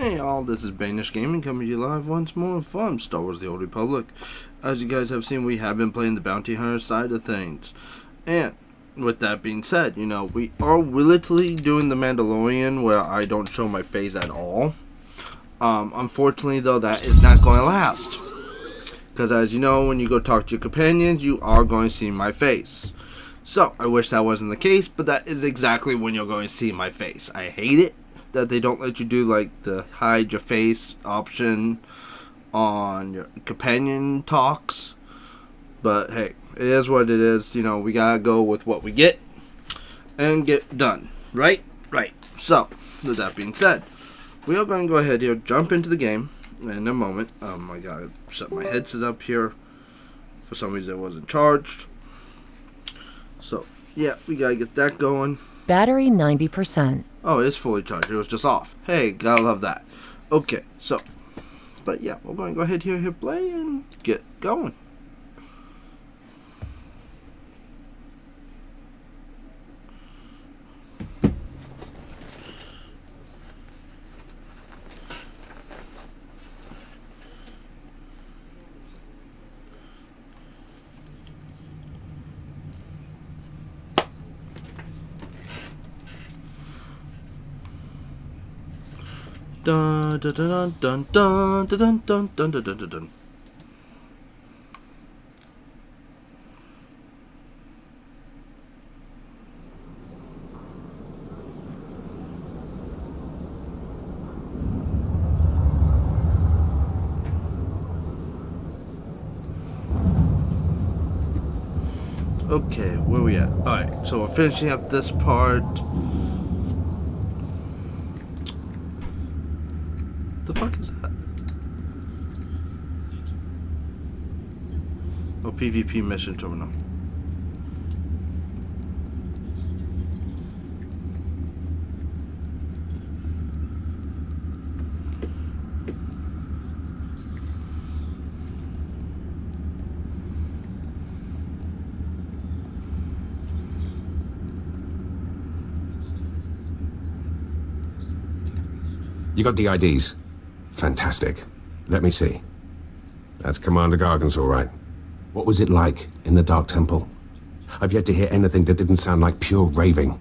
Hey all, this is Banish Gaming coming to you live once more from Star Wars The Old Republic. As you guys have seen, we have been playing the Bounty Hunter side of things. And with that being said, we are willingly doing the Mandalorian where I don't show my face at all. Unfortunately though, that is not going to last. Because as you know, when you go talk to your companions, you are going to see my face. So, I wish that wasn't the case, but that is exactly when you're going to see my face. I hate it that they don't let you do like the hide your face option on your companion talks, but hey, it is what it is. We gotta go with what we get and get done, right. So with that being said, we are going to go ahead here, jump into the game in a moment. I gotta set my headset up here. For some reason it wasn't charged, so yeah, we gotta get that going. Battery 90%. Oh, it's fully charged. It was just off. Hey, gotta love that. Okay, so, but yeah, we're going to go ahead here, hit play, and get going. Dun dun dun dun dun dun dun dun dun dun dun. Okay, where we at? Alright, so we're finishing up this part. The fuck is that? Oh, PvP mission terminal. You got the IDs? Fantastic. Let me see. That's Commander Gargan's all right. What was it like in the Dark Temple? I've yet to hear anything that didn't sound like pure raving.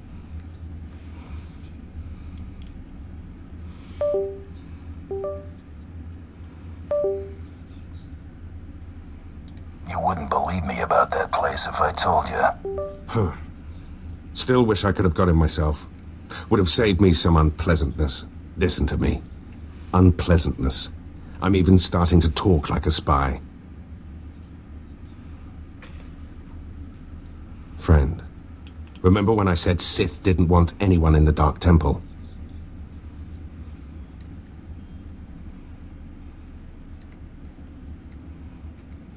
You wouldn't believe me about that place if I told you. Huh. Still wish I could have got him myself. Would have saved me some unpleasantness. Listen to me. Unpleasantness. I'm even starting to talk like a spy. Friend, remember when I said Sith didn't want anyone in the Dark Temple?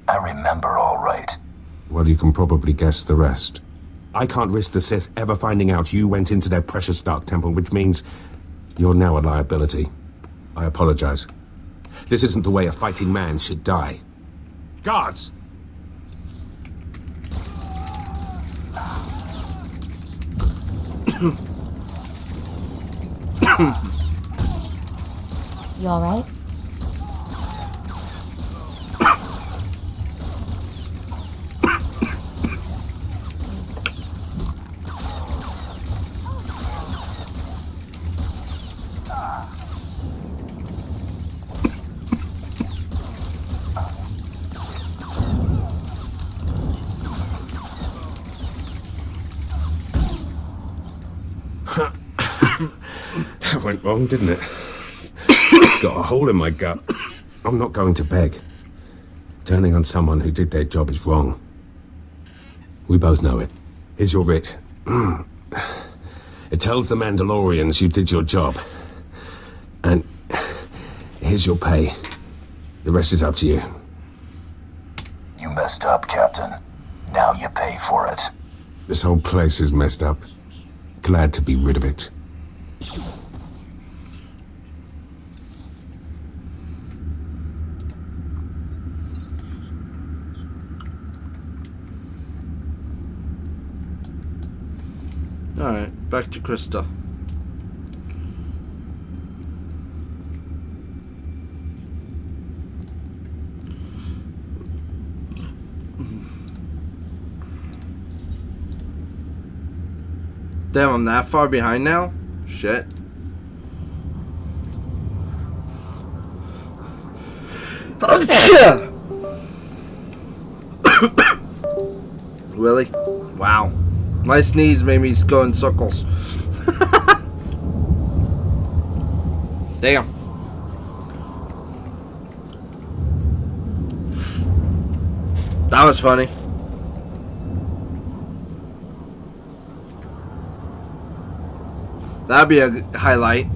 I remember all right. Well, you can probably guess the rest. I can't risk the Sith ever finding out you went into their precious Dark Temple, which means you're now a liability. I apologize. This isn't the way a fighting man should die. Guards! You alright? That went wrong, didn't it? Got a hole in my gut. I'm not going to beg. Turning on someone who did their job is wrong. We both know it. Here's your writ. It tells the Mandalorians you did your job. And here's your pay. The rest is up to you. You messed up, Captain. Now you pay for it. This whole place is messed up. Glad to be rid of it. Alright, back to Krista. Damn, I'm that far behind now? Shit. Really? Wow. My sneeze made me go in circles. Damn. That was funny. That'd be a highlight.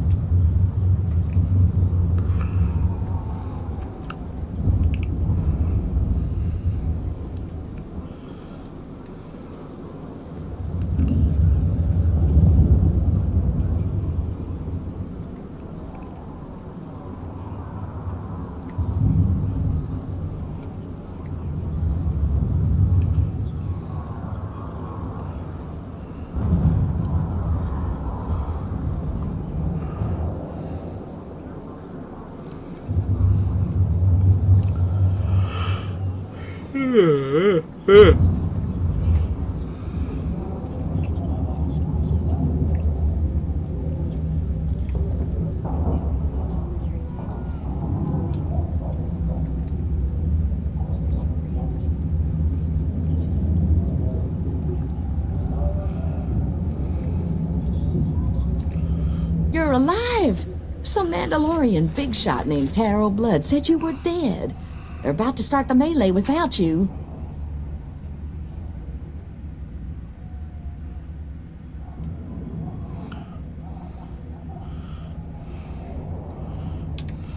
You're alive! Some Mandalorian big shot named Taro Blood said you were dead. They're about to start the melee without you.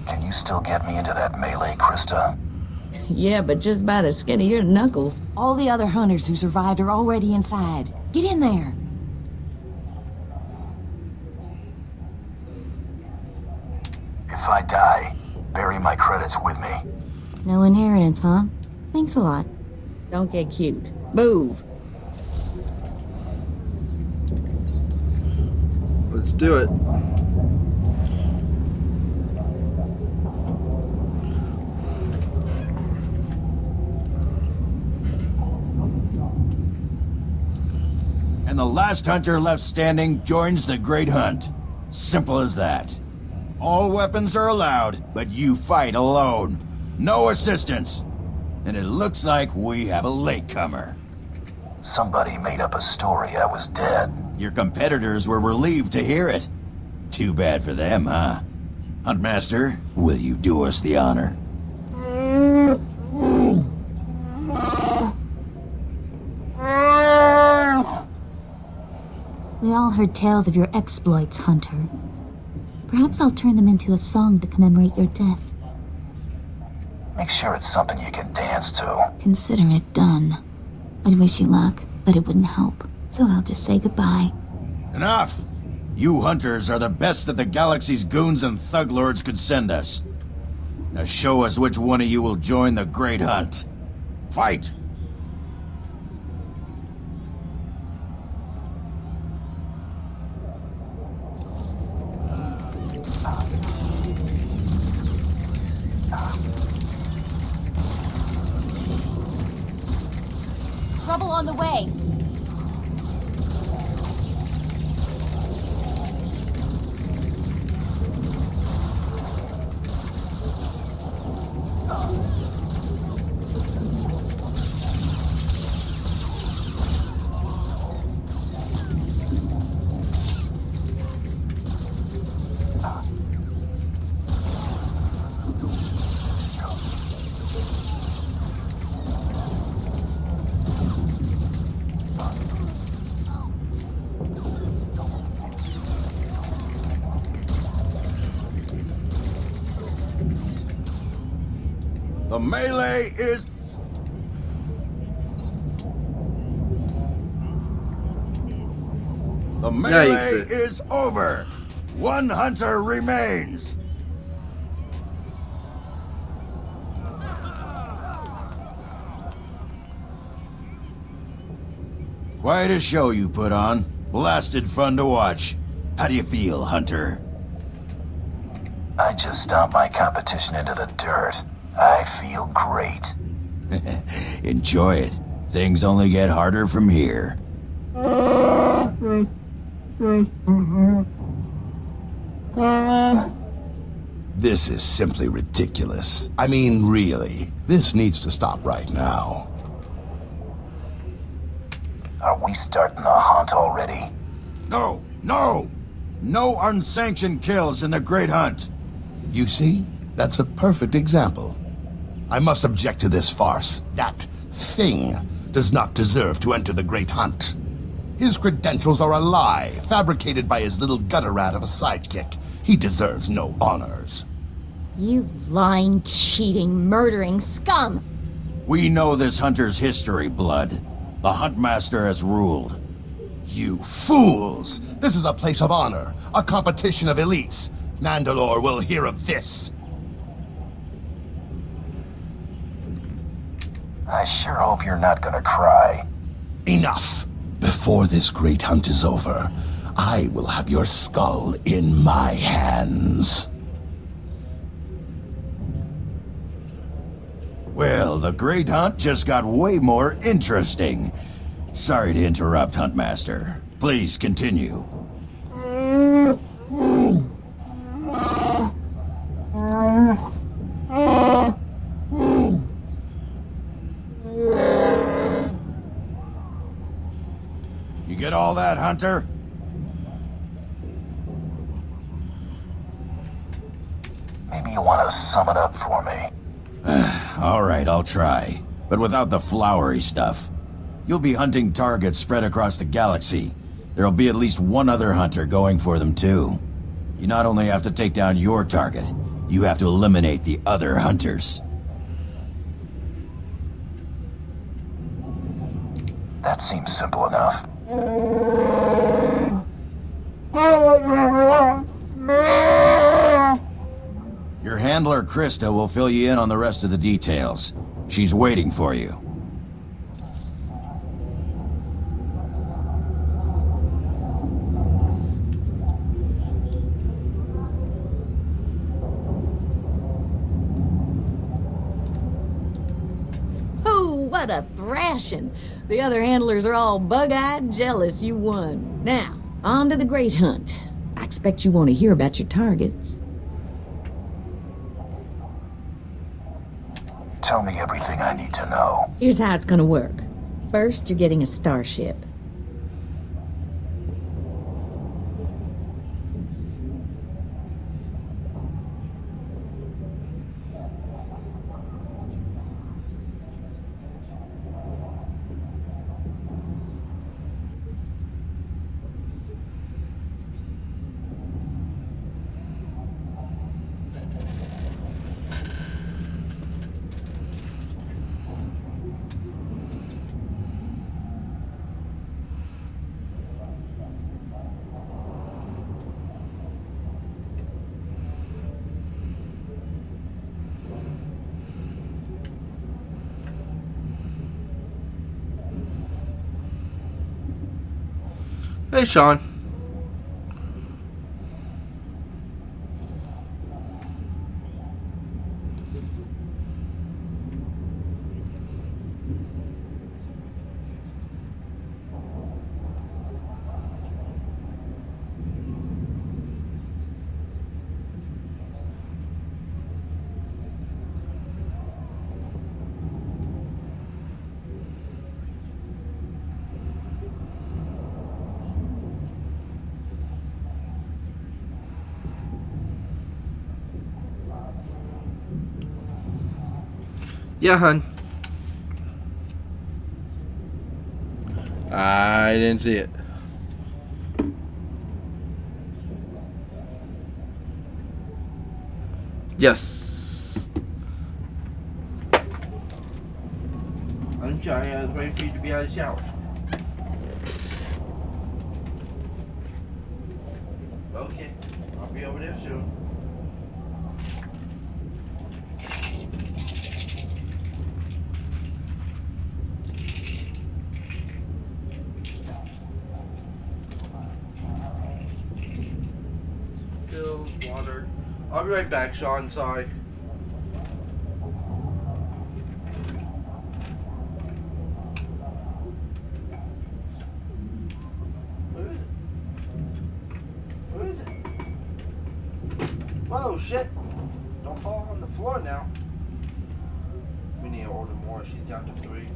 Can you still get me into that melee, Krista? Yeah, but just by the skin of your knuckles. All the other hunters who survived are already inside. Get in there. If I die, bury my credits with me. No inheritance, huh? Thanks a lot. Don't get cute. Move. Let's do it. And the last hunter left standing joins the Great Hunt. Simple as that. All weapons are allowed, but you fight alone. No assistance. And it looks like we have a latecomer. Somebody made up a story I was dead. Your competitors were relieved to hear it. Too bad for them, huh? Huntmaster, will you do us the honor? We all heard tales of your exploits, Hunter. Perhaps I'll turn them into a song to commemorate your death. Make sure it's something you can dance to. Consider it done. I'd wish you luck, but it wouldn't help. So I'll just say goodbye. Enough! You hunters are the best that the galaxy's goons and thug lords could send us. Now show us which one of you will join the Great Hunt. Fight! Trouble on the way. The melee is... The melee is over. One hunter remains. Quite a show you put on. Blasted fun to watch. How do you feel, Hunter? I just stomped my competition into the dirt. I feel great. Enjoy it. Things only get harder from here. This is simply ridiculous. I mean, really. This needs to stop right now. Are we starting the hunt already? No! No! No unsanctioned kills in the Great Hunt! You see? That's a perfect example. I must object to this farce. That thing does not deserve to enter the Great Hunt. His credentials are a lie, fabricated by his little gutter rat of a sidekick. He deserves no honors. You lying, cheating, murdering scum! We know this hunter's history, Blood. The Huntmaster has ruled. You fools! This is a place of honor, a competition of elites. Mandalore will hear of this. I sure hope you're not gonna cry. Enough! Before this great hunt is over, I will have your skull in my hands. Well, the Great Hunt just got way more interesting. Sorry to interrupt, Huntmaster. Please continue. You get all that, Hunter? Maybe you want to sum it up for me. All right, I'll try. But without the flowery stuff. You'll be hunting targets spread across the galaxy. There'll be at least one other hunter going for them, too. You not only have to take down your target, you have to eliminate the other hunters. That seems simple enough. Your handler, Krista, will fill you in on the rest of the details. She's waiting for you. Oh, what a thrashing! The other handlers are all bug-eyed jealous you won. Now, on to the Great Hunt. I expect you want to hear about your targets. Tell me everything I need to know. Here's how it's gonna work. First, you're getting a starship. Hey, Sean. Yeah, hun. I didn't see it. Yes. I'm sorry, I was waiting for you to be out of the shower. Okay, I'll be over there soon. Pills, water. I'll be right back, Sean. Sorry. Where is it? shit. Don't fall on the floor now. We need to order more. She's down to 3.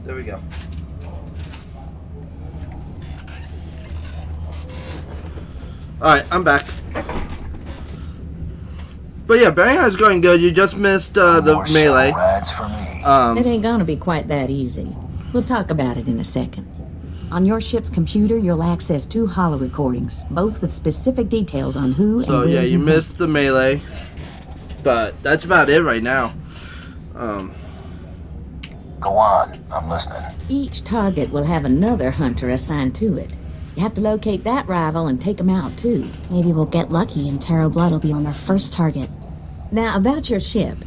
There we go. Alright, I'm back. But yeah, Barry is going good. You just missed the More melee. shuttle rides for me. It ain't gonna be quite that easy. We'll talk about it in a second. On your ship's computer, you'll access 2 holo recordings, both with specific details on who So and yeah, where you missed the melee. But that's about it right now. Go on, I'm listening. Each target will have another hunter assigned to it. You have to locate that rival and take him out, too. Maybe we'll get lucky and Tarot Blood will be on our first target. Now, about your ship,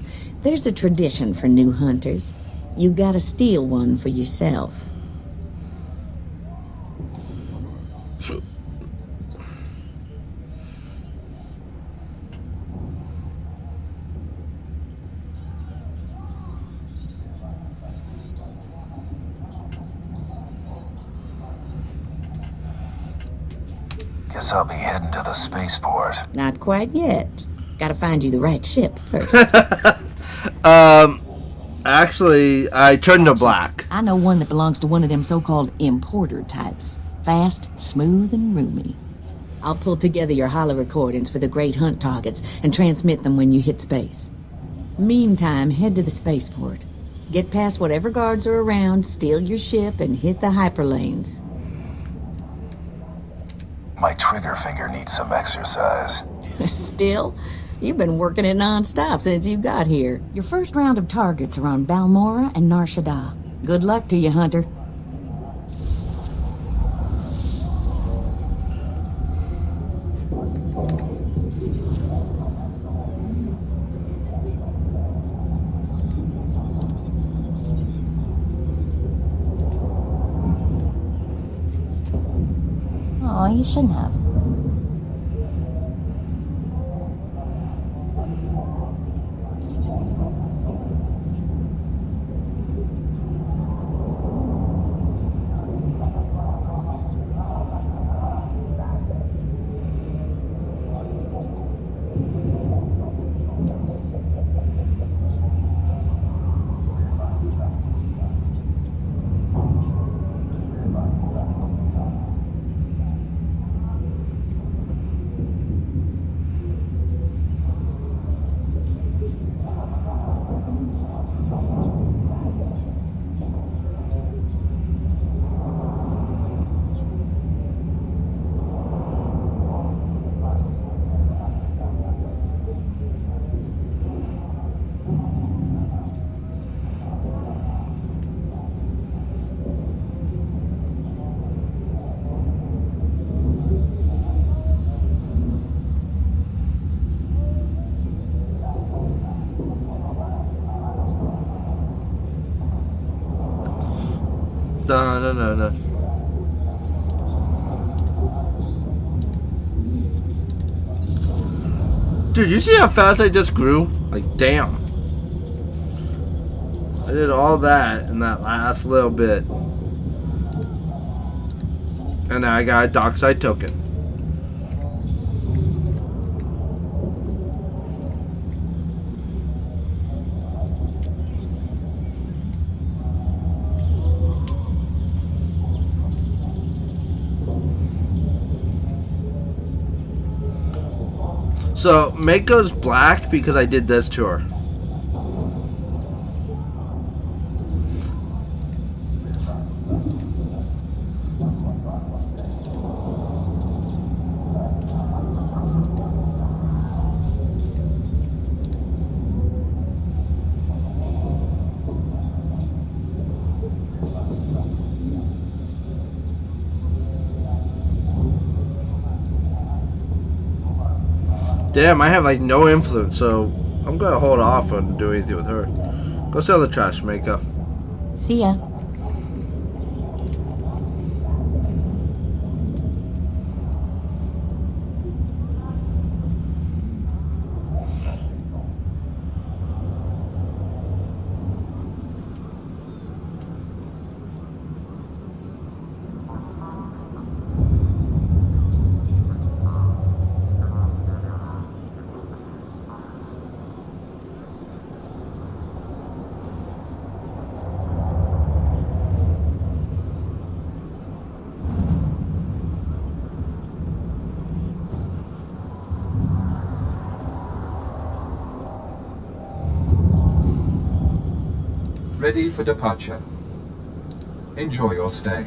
there's a tradition for new hunters. You gotta steal one for yourself. Guess I'll be heading to the spaceport. Not quite yet. Gotta find you the right ship first. Actually, I turned to black. I know one that belongs to one of them so-called importer types. Fast, smooth, and roomy. I'll pull together your holo recordings for the Great Hunt targets and transmit them when you hit space. Meantime, head to the spaceport. Get past whatever guards are around, steal your ship, and hit the hyperlanes. My trigger finger needs some exercise. Still? You've been working it non-stop since you got here. Your first round of targets are on Balmora and Nar Shaddaa. Good luck to you, Hunter. Oh, you shouldn't have. No. Dude, you see how fast I just grew? Like, damn. I did all that in that last little bit. And now I got a dockside token. So, Mako's black because I did this to her. Damn, I have like no influence, so I'm gonna hold off on doing anything with her. Go sell the trash, Mako. See ya. Ready for departure. Enjoy your stay.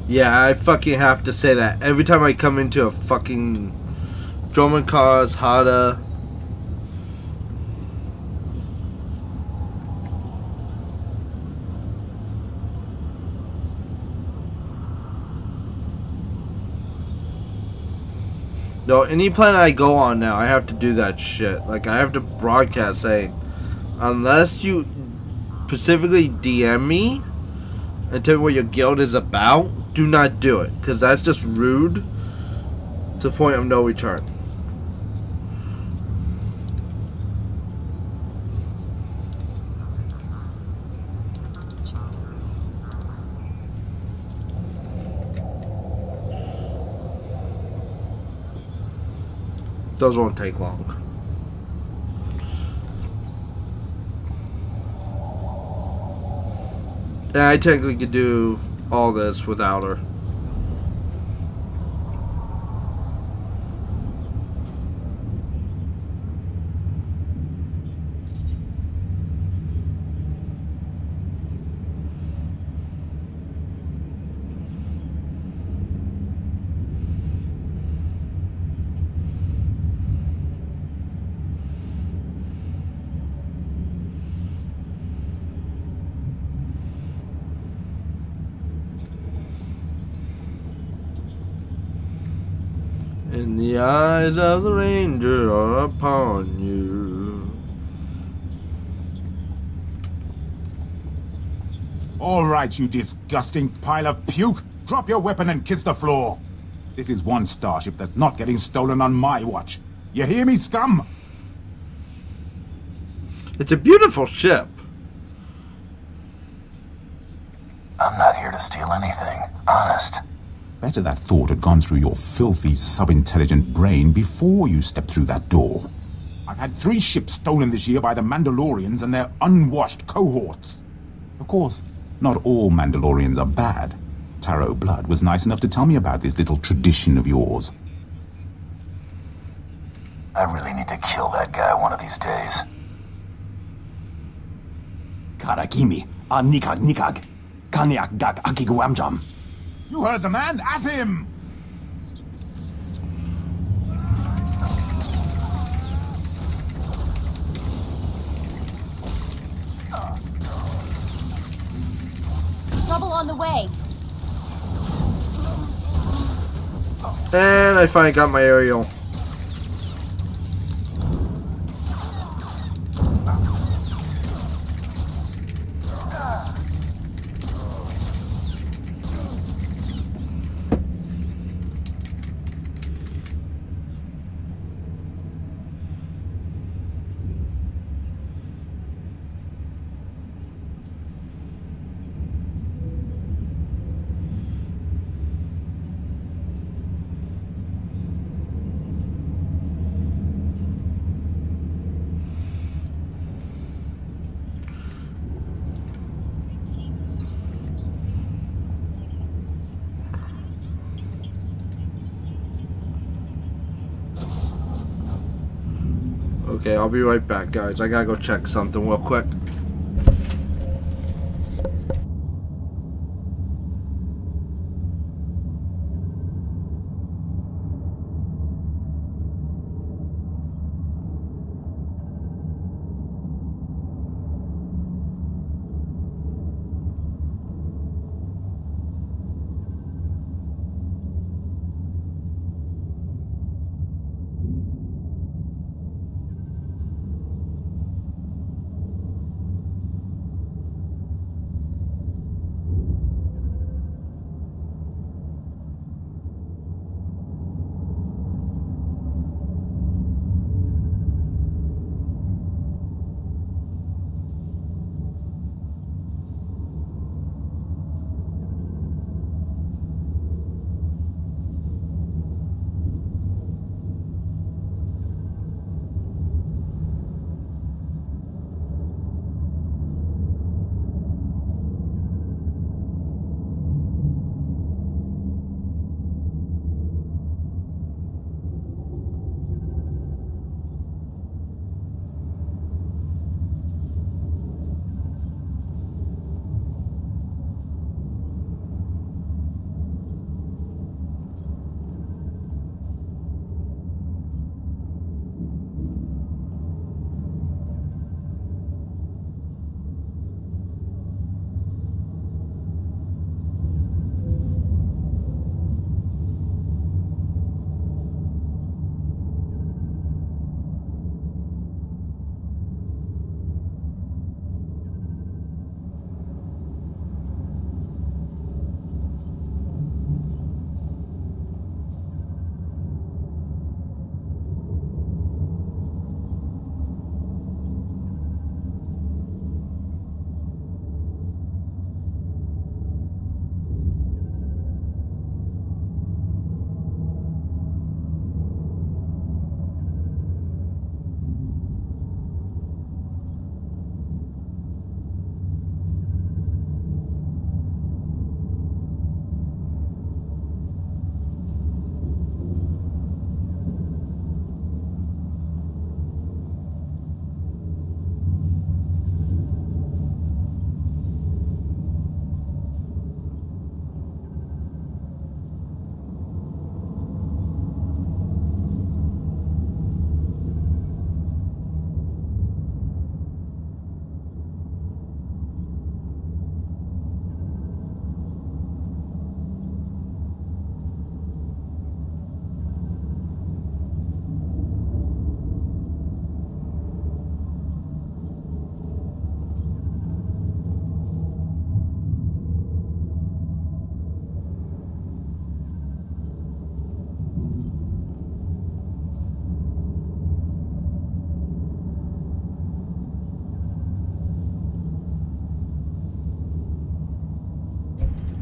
Yeah, I fucking have to say that every time I come into a fucking Drummond Cars, Hada. No, any planet I go on now, I have to do that shit. Like, I have to broadcast saying, unless you specifically DM me and tell me what your guild is about, do not do it. Because that's just rude to the point of no return. Those won't take long. And I technically could do all this without her. And the eyes of the ranger are upon you. All right, you disgusting pile of puke. Drop your weapon and kiss the floor. This is one starship that's not getting stolen on my watch. You hear me, scum? It's a beautiful ship. I'm not here to steal anything. Honest. Better that thought had gone through your filthy, sub-intelligent brain before you stepped through that door. I've had 3 ships stolen this year by the Mandalorians and their unwashed cohorts. Of course, not all Mandalorians are bad. Taro Blood was nice enough to tell me about this little tradition of yours. I really need to kill that guy one of these days. Karakimi, Nikag Nikag, Kanyak Dak Akiguamjam. You heard the man! At him! Trouble on the way. And I finally got my aerial. Okay, I'll be right back, guys. I gotta go check something real quick.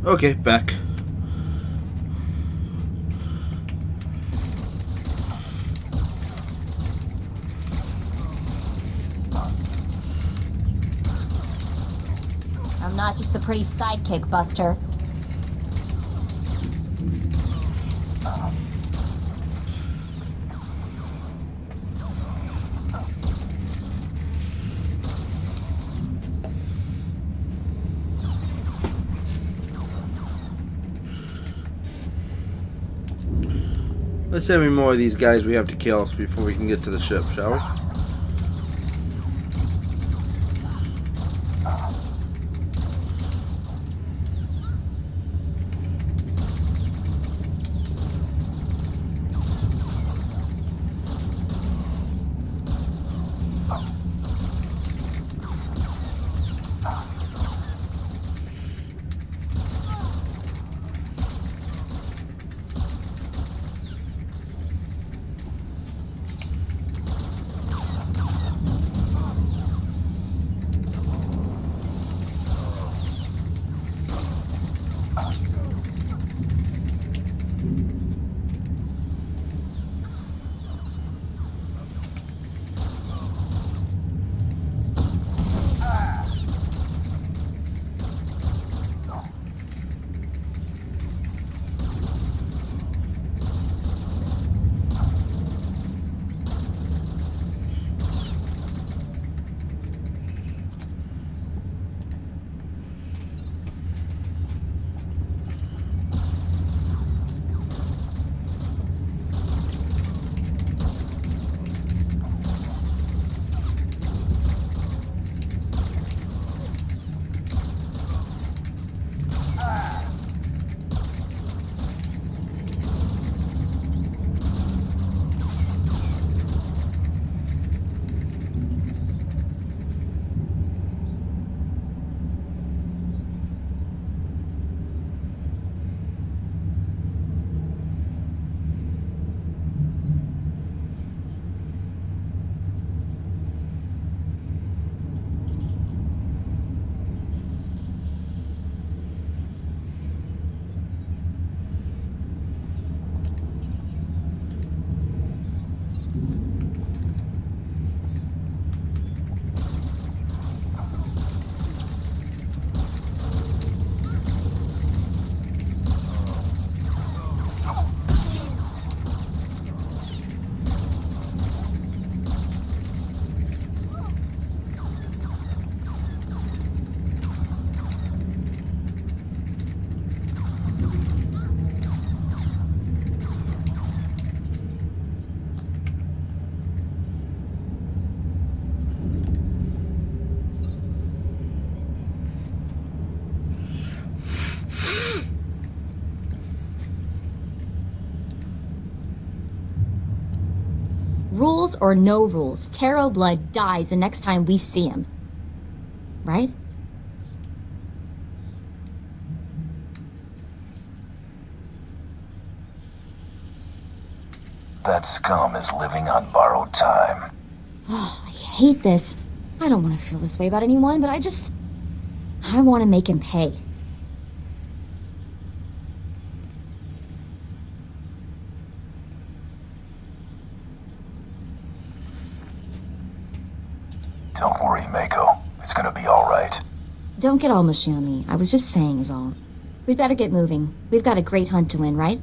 Okay, back. I'm not just the pretty sidekick, Buster. Let's see how many more of these guys we have to kill before we can get to the ship, shall we? Rules or no rules, Taro Blood dies the next time we see him. Right? That scum is living on borrowed time. Oh, I hate this. I don't want to feel this way about anyone, but I want to make him pay. Don't worry, Mako. It's gonna be alright. Don't get all mushy on me. I was just saying is all. We'd better get moving. We've got a great hunt to win, right?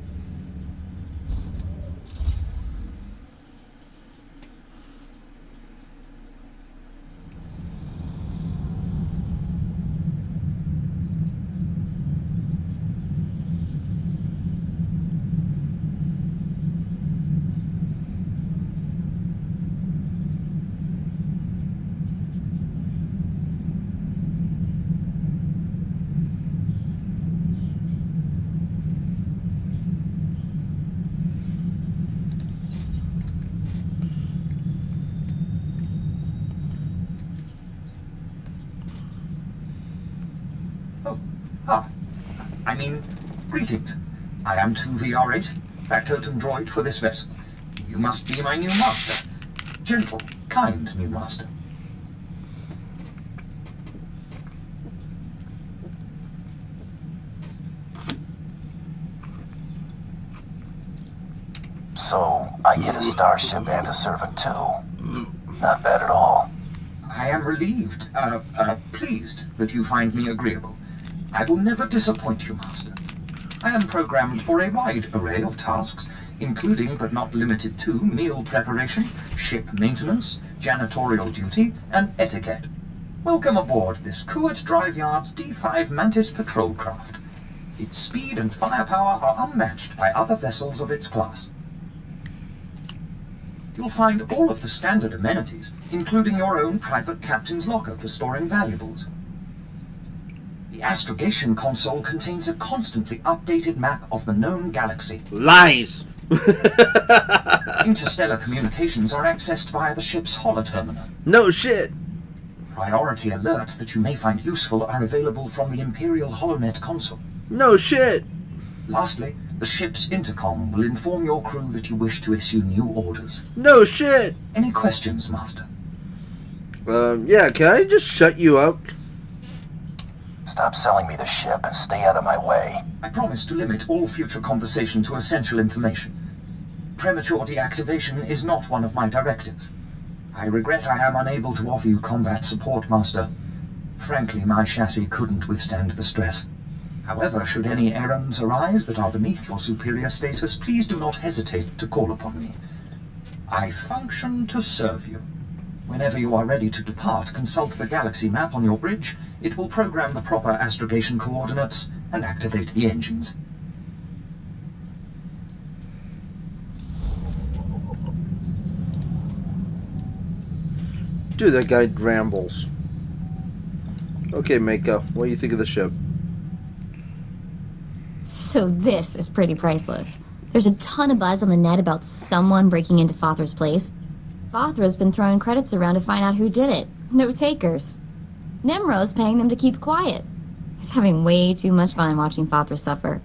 Greetings. I am 2VR8, Factotum droid for this vessel. You must be my new master. Gentle, kind new master. So, I get a starship and a servant too. Not bad at all. I am relieved, pleased that you find me agreeable. I will never disappoint you, Master. I am programmed for a wide array of tasks, including but not limited to meal preparation, ship maintenance, janitorial duty, and etiquette. Welcome aboard this Kuat Drive Yard's D5 Mantis patrol craft. Its speed and firepower are unmatched by other vessels of its class. You'll find all of the standard amenities, including your own private captain's locker for storing valuables. The astrogation console contains a constantly updated map of the known galaxy. Lies! Interstellar communications are accessed via the ship's holoterminal. No shit! Priority alerts that you may find useful are available from the Imperial HoloNet console. No shit! Lastly, the ship's intercom will inform your crew that you wish to issue new orders. No shit! Any questions, Master? Yeah, can I just shut you up? Stop selling me the ship and stay out of my way. I promise to limit all future conversation to essential information. Premature deactivation is not one of my directives. I regret I am unable to offer you combat support, Master. Frankly, my chassis couldn't withstand the stress. However, should any errands arise that are beneath your superior status, please do not hesitate to call upon me. I function to serve you. Whenever you are ready to depart, consult the galaxy map on your bridge. It will program the proper astrogation coordinates and activate the engines. Dude, that guy rambles. Okay, Mako, what do you think of the ship? So this is pretty priceless. There's a ton of buzz on the net about someone breaking into Fothra's place. Fothra's been throwing credits around to find out who did it. No takers. Nemro's paying them to keep quiet. He's having way too much fun watching Fothra suffer.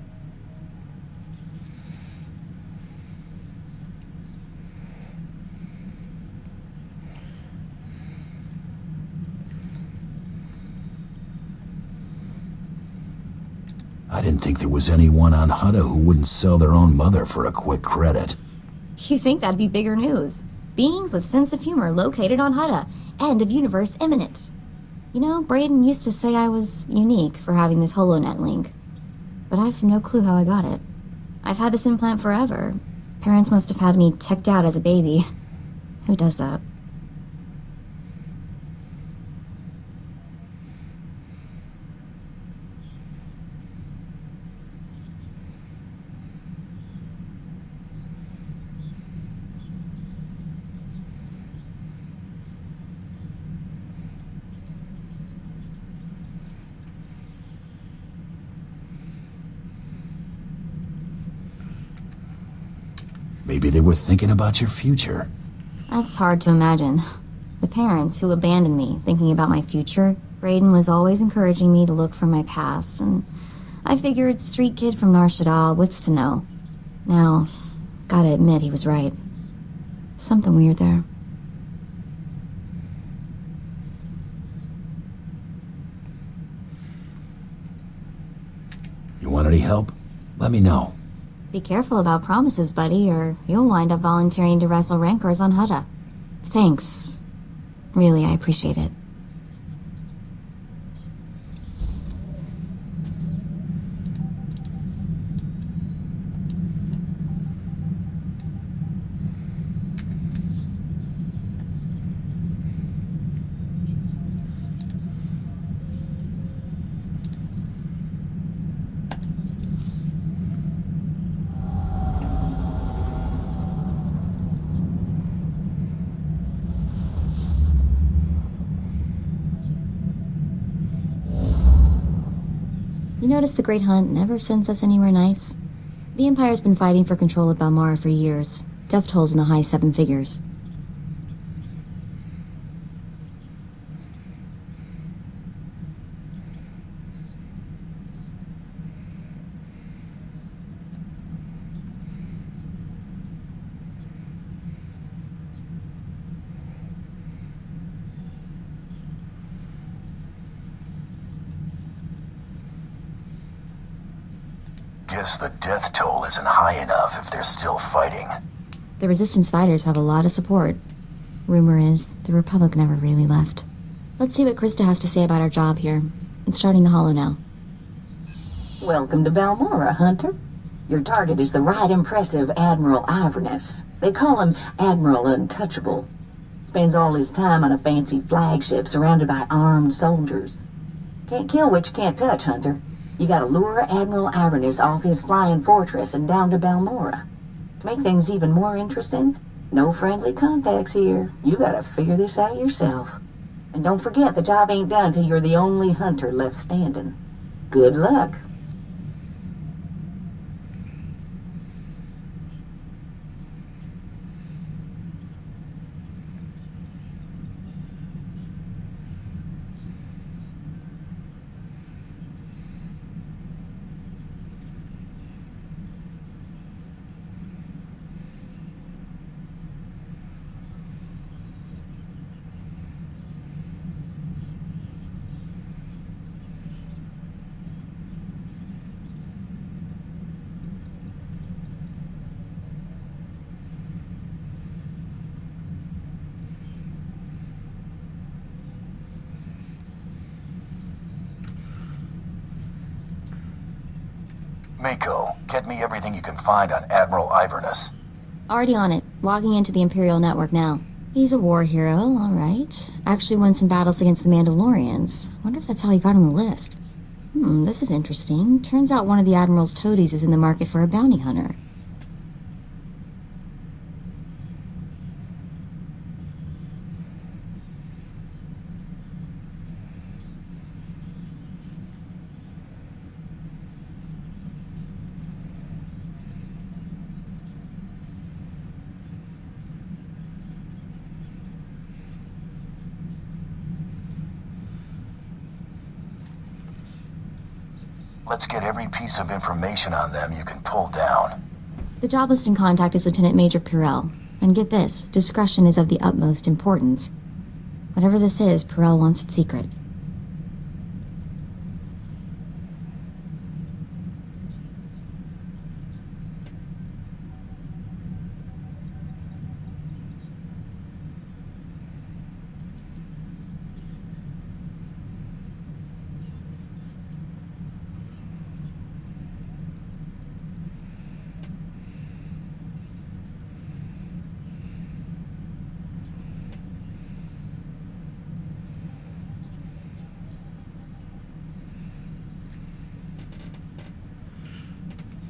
I didn't think there was anyone on Hutta who wouldn't sell their own mother for a quick credit. You think that'd be bigger news? Beings with sense of humor located on Hutta. End of universe imminent. You know, Brayden used to say I was unique for having this HoloNet link. But I've no clue how I got it. I've had this implant forever. Parents must have had me teched out as a baby. Who does that? Maybe they were thinking about your future. That's hard to imagine. The parents who abandoned me, thinking about my future, Brayden was always encouraging me to look for my past, and I figured street kid from Nar Shaddaa, what's to know? Now, gotta admit he was right. Something weird there. You want any help? Let me know. Be careful about promises, buddy, or you'll wind up volunteering to wrestle Rancors on Hutta. Thanks. Really, I appreciate it. You notice the Great Hunt never sends us anywhere nice? The Empire's been fighting for control of Balmorra for years. Death tolls in the high 7 figures. Guess the death toll isn't high enough if they're still fighting. The Resistance fighters have a lot of support. Rumor is, the Republic never really left. Let's see what Krista has to say about our job here. It's starting the holo now. Welcome to Balmora, Hunter. Your target is the right impressive Admiral Iverness. They call him Admiral Untouchable. Spends all his time on a fancy flagship surrounded by armed soldiers. Can't kill what you can't touch, Hunter. You gotta lure Admiral Iverness off his flying fortress and down to Balmora. To make things even more interesting, no friendly contacts here. You gotta figure this out yourself. And don't forget, the job ain't done till you're the only hunter left standing. Good luck. Mako, get me everything you can find on Admiral Iverness. Already on it. Logging into the Imperial network now. He's a war hero, alright. Actually won some battles against the Mandalorians. Wonder if that's how he got on the list. This is interesting. Turns out one of the Admiral's toadies is in the market for a bounty hunter. Let's get every piece of information on them you can pull down. The job listing contact is Lieutenant Major Purell. And get this, discretion is of the utmost importance. Whatever this is, Purell wants it secret.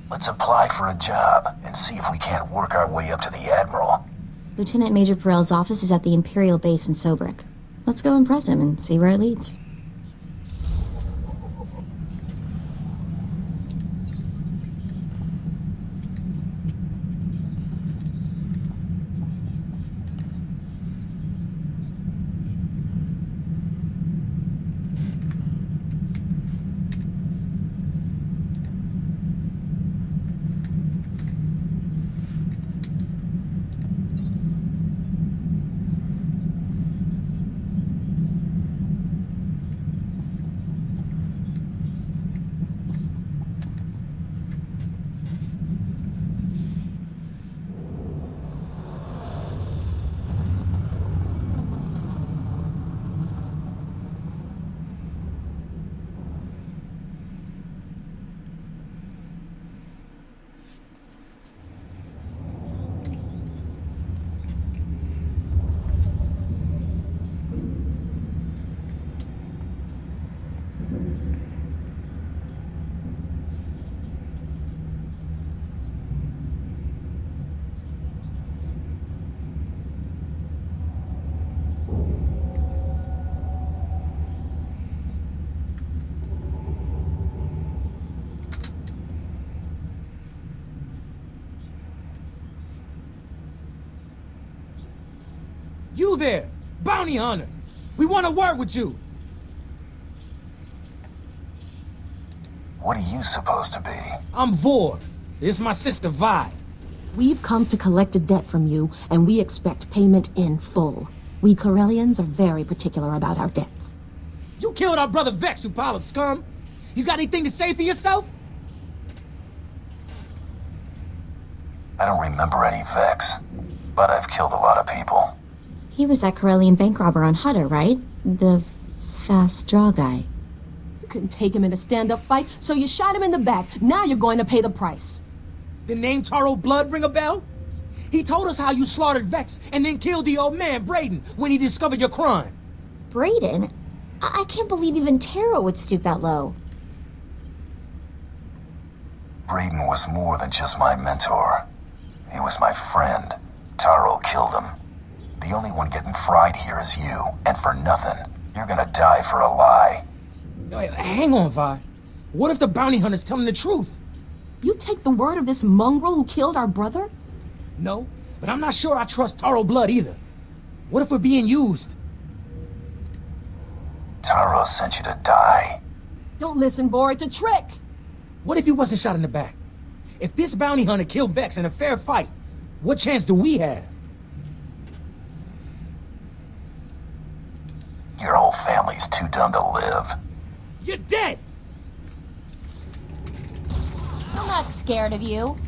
Let's apply for a job and see if we can't work our way up to the Admiral. Lieutenant Major Purell's office is at the Imperial base in Sobrik. Let's go impress him and see where it leads. You there! Bounty hunter! We want to work with you! What are you supposed to be? I'm Vor. This is my sister Vi. We've come to collect a debt from you, and we expect payment in full. We Corellians are very particular about our debts. You killed our brother Vex, you pile of scum! You got anything to say for yourself? I don't remember any Vex, but I've killed a lot of people. He was that Corellian bank robber on Hutta, right? The fast draw guy. You couldn't take him in a stand-up fight, so you shot him in the back. Now you're going to pay the price. The name Taro Blood ring a bell? He told us how you slaughtered Vex and then killed the old man, Brayden, when he discovered your crime. Brayden? I can't believe even Taro would stoop that low. Brayden was more than just my mentor. He was my friend. Taro killed him. The only one getting fried here is you, and for nothing. You're gonna die for a lie. Hang on, Vi. What if the bounty hunter's telling the truth? You take the word of this mongrel who killed our brother? No, but I'm not sure I trust Taro Blood either. What if we're being used? Taro sent you to die. Don't listen, Vor. It's a trick. What if he wasn't shot in the back? If this bounty hunter killed Vex in a fair fight, what chance do we have? Your whole family's too dumb to live. You're dead! I'm not scared of you.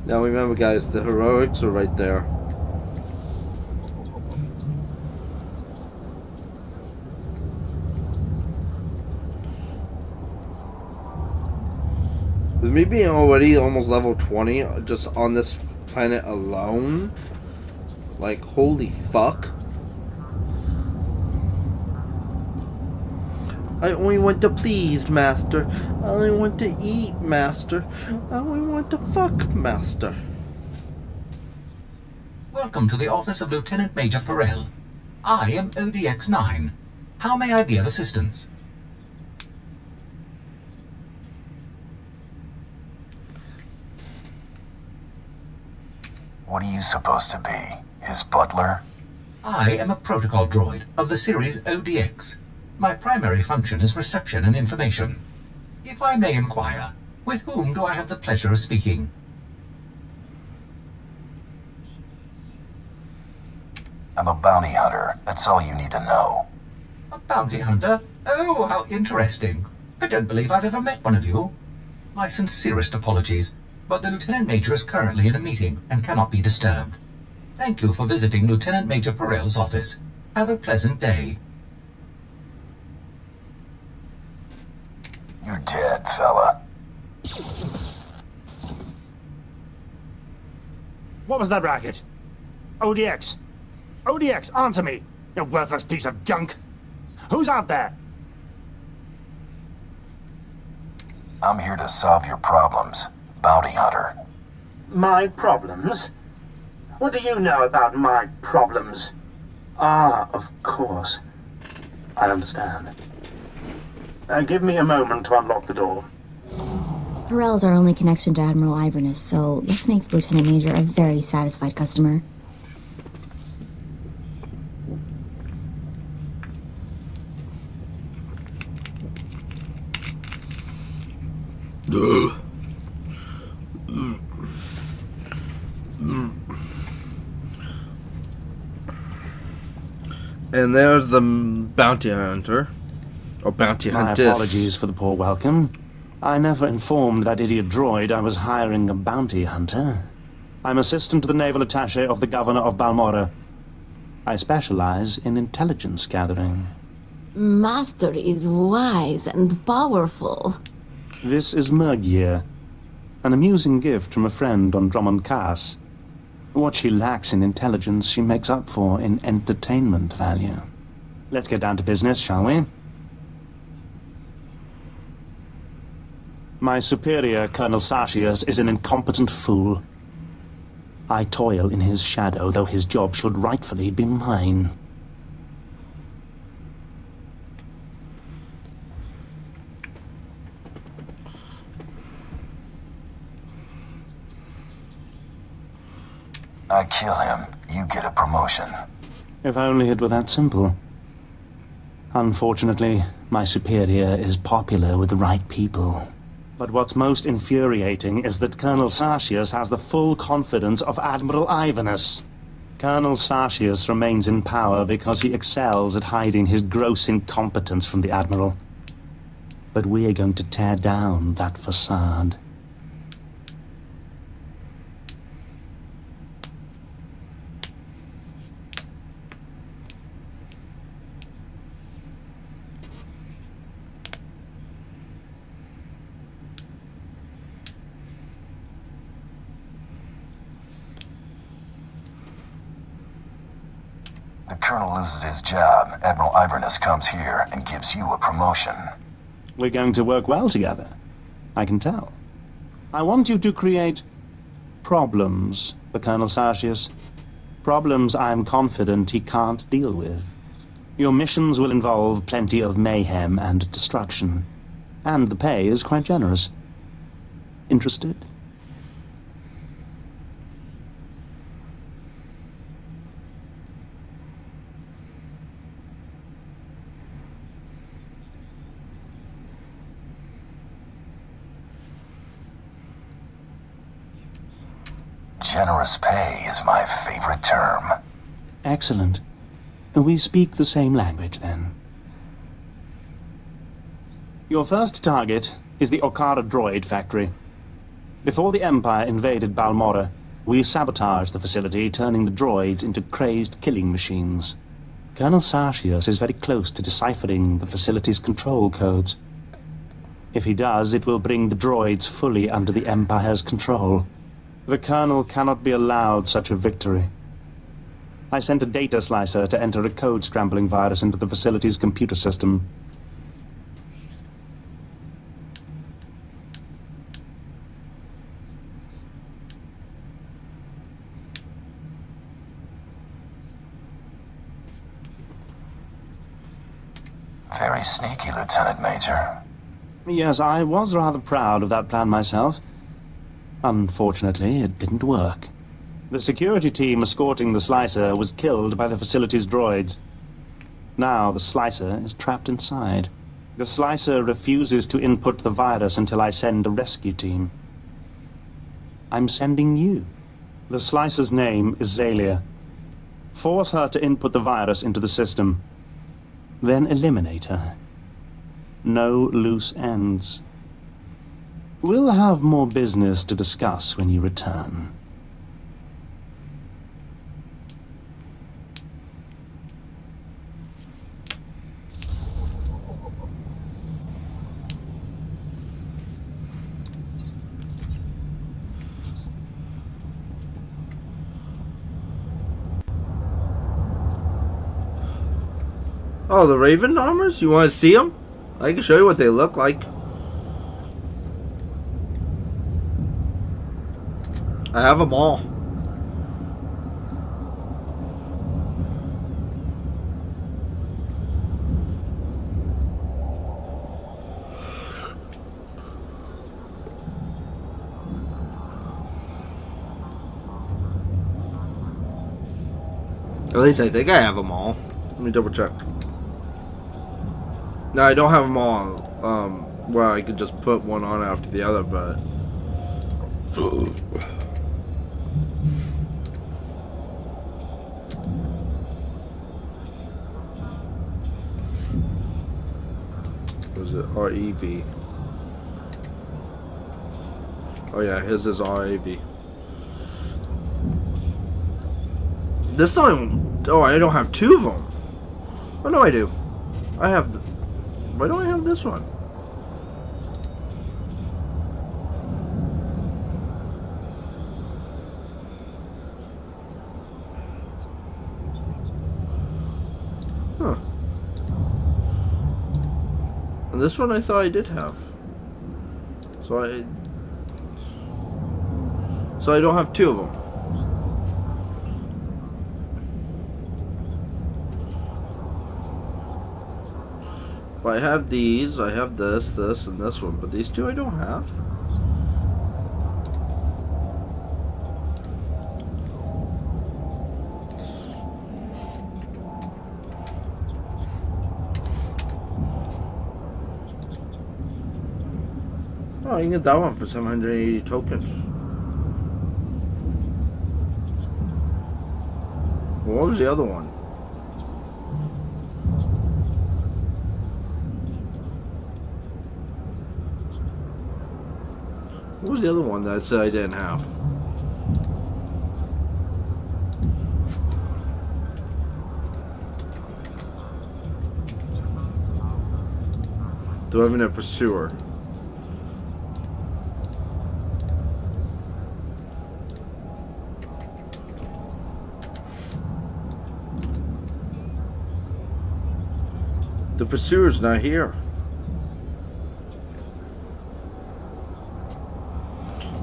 Now remember, guys, the heroics are right there. With me being already almost level 20 just on this planet alone, like, holy fuck. I only want to please, Master. I only want to eat, Master. I only want to fuck, Master. Welcome to the office of Lieutenant Major Perel. I am ODX-9. How may I be of assistance? What are you supposed to be? His butler? I am a protocol droid of the series ODX. My primary function is reception and information. If I may inquire, with whom do I have the pleasure of speaking? I'm a bounty hunter. That's all you need to know. A bounty hunter? Oh, how interesting. I don't believe I've ever met one of you. My sincerest apologies, but the Lieutenant Major is currently in a meeting and cannot be disturbed. Thank you for visiting Lieutenant Major Perel's office. Have a pleasant day. You're dead, fella. What was that racket? ODX. ODX, answer me, you worthless piece of junk. Who's out there? I'm here to solve your problems, bounty hunter. My problems? What do you know about my problems? Ah, of course. I understand. Give me a moment to unlock the door. Perel is our only connection to Admiral Ibernus, so let's make the Lieutenant Major a very satisfied customer. And there's the bounty hunter. Or bounty My hunters. apologies for the poor welcome. I never informed that idiot droid I was hiring a bounty hunter. I'm assistant to the naval attaché of the governor of Balmora. I specialize in intelligence gathering. Master is wise and powerful. This is Mergier, an amusing gift from a friend on Drummond Cass. What she lacks in intelligence, she makes up for in entertainment value. Let's get down to business, shall we? My superior, Colonel Sartius, is an incompetent fool. I toil in his shadow, though his job should rightfully be mine. I kill him, you get a promotion. If only it were that simple. Unfortunately, my superior is popular with the right people. But what's most infuriating is that Colonel Sartius has the full confidence of Admiral Ivanus. Colonel Sartius remains in power because he excels at hiding his gross incompetence from the Admiral. But we are going to tear down that facade. The Colonel loses his job. Admiral Ivanus comes here and gives you a promotion. We're going to work well together. I can tell. I want you to create problems for Colonel Sartius. Problems I'm confident he can't deal with. Your missions will involve plenty of mayhem and destruction. And the pay is quite generous. Interested? Generous pay is my favorite term. Excellent. We speak the same language, then. Your first target is the Okara droid factory. Before the Empire invaded Balmora, we sabotaged the facility, turning the droids into crazed killing machines. Colonel Sartius is very close to deciphering the facility's control codes. If he does, it will bring the droids fully under the Empire's control. The Colonel cannot be allowed such a victory. I sent a data slicer to enter a code-scrambling virus into the facility's computer system. Very sneaky, Lieutenant Major. Yes, I was rather proud of that plan myself. Unfortunately, it didn't work. The security team escorting the slicer was killed by the facility's droids. Now the slicer is trapped inside. The slicer refuses to input the virus until I send a rescue team. I'm sending you. The slicer's name is Zalia. Force her to input the virus into the system. Then eliminate her. No loose ends. We'll have more business to discuss when you return. Oh, the Raven armors? You want to see them? I can show you what they look like. I have them all. At least I think I have them all. Let me double check. No, I don't have them all. Well, I could just put one on after the other, but... Was it REV? Oh yeah, his is RAV. This time, oh, I don't have two of them. Oh no, I do. I have. Why don't I have this one? Huh. And this one I thought I did have. So I don't have two of them. But I have these, I have this, and this one, but these two I don't have. Oh, you can get that one for 780 tokens. What was the other one? What was the other one that said I didn't have? Do I have a pursuer? The pursuer's not here.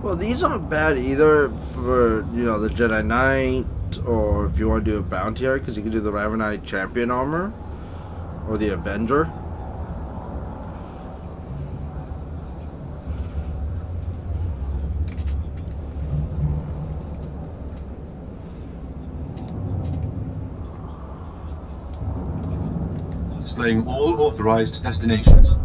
Well, these aren't bad either for, you know, the Jedi Knight, or if you want to do a bounty arc, because you can do the Ravenite Champion armor, or the Avenger. Displaying all authorized destinations.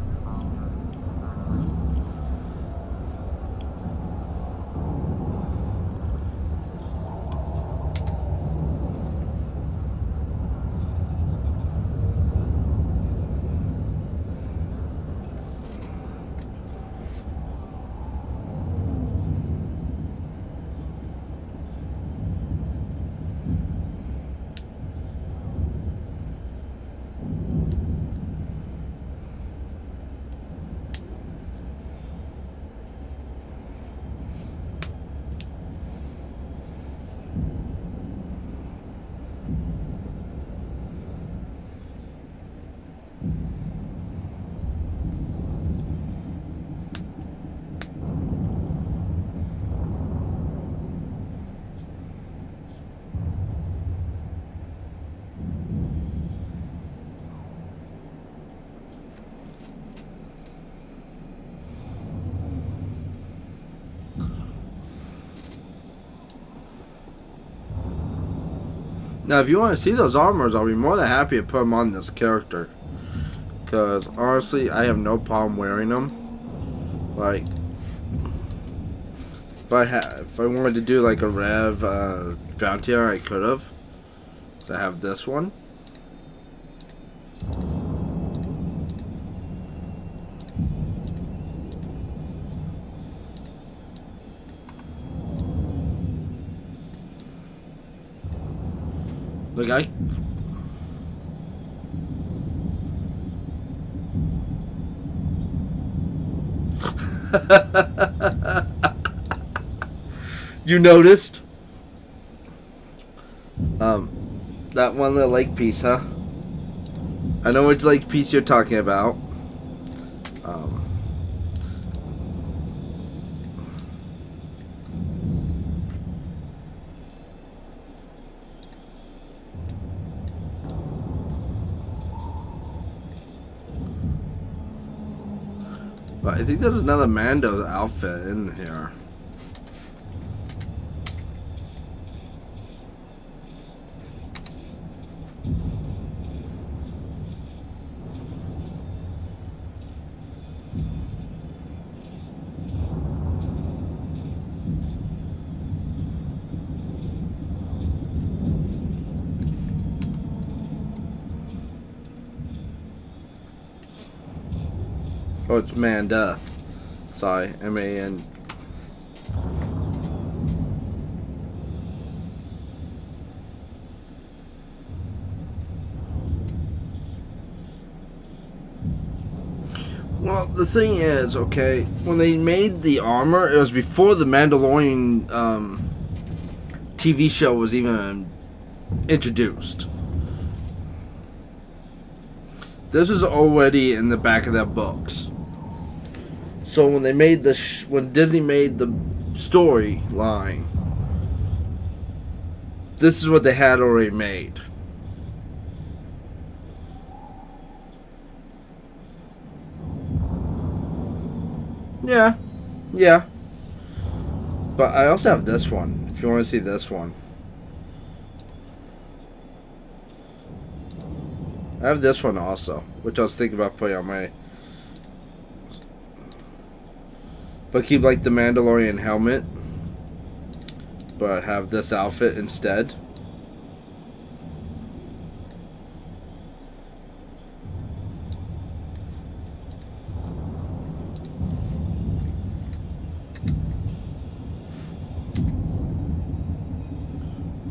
Now, if you want to see those armors, I'll be more than happy to put them on this character. Because, honestly, I have no problem wearing them. Like, if I wanted to do, like, a Rev bounty, I could have. I have this one. Look, you noticed? That one little lake piece, huh? I know which lake piece you're talking about. But I think there's another Mando outfit in here. Oh, it's Manda. Sorry, M-A-N. Well, the thing is, okay, when they made the armor, it was before the Mandalorian TV show was even introduced. This was already in the back of their books. So when they made when Disney made the storyline, this is what they had already made. Yeah. But I also have this one, if you want to see this one. I have this one also, which I was thinking about putting on my... But keep like the Mandalorian helmet, but have this outfit instead.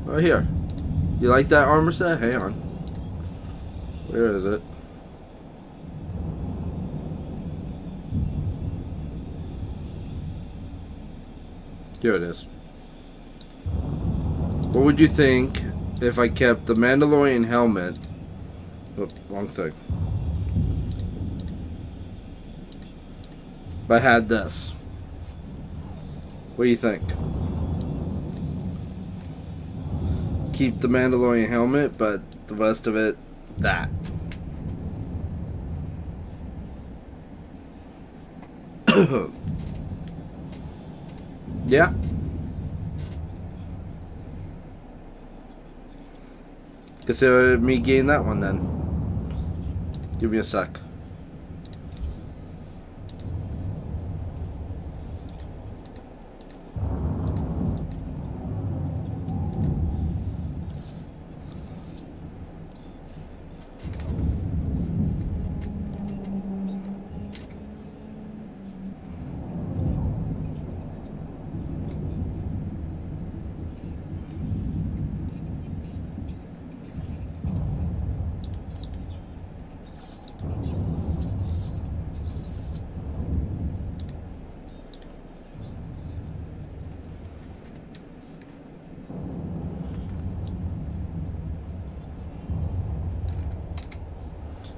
Right here. You like that armor set? Hang on. Where is it? Here it is. What would you think if I kept the Mandalorian helmet? Oh, wrong thing. But I had this. What do you think? Keep the Mandalorian helmet, but the rest of it, that. Yeah. Consider me getting that one then. Give me a sec.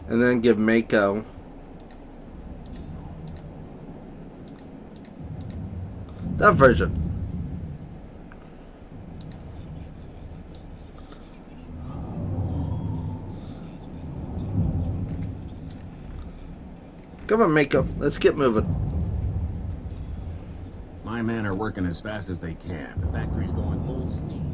And then give Mako that version. Come on, Mako. Let's get moving. My men are working as fast as they can. The factory's going full steam.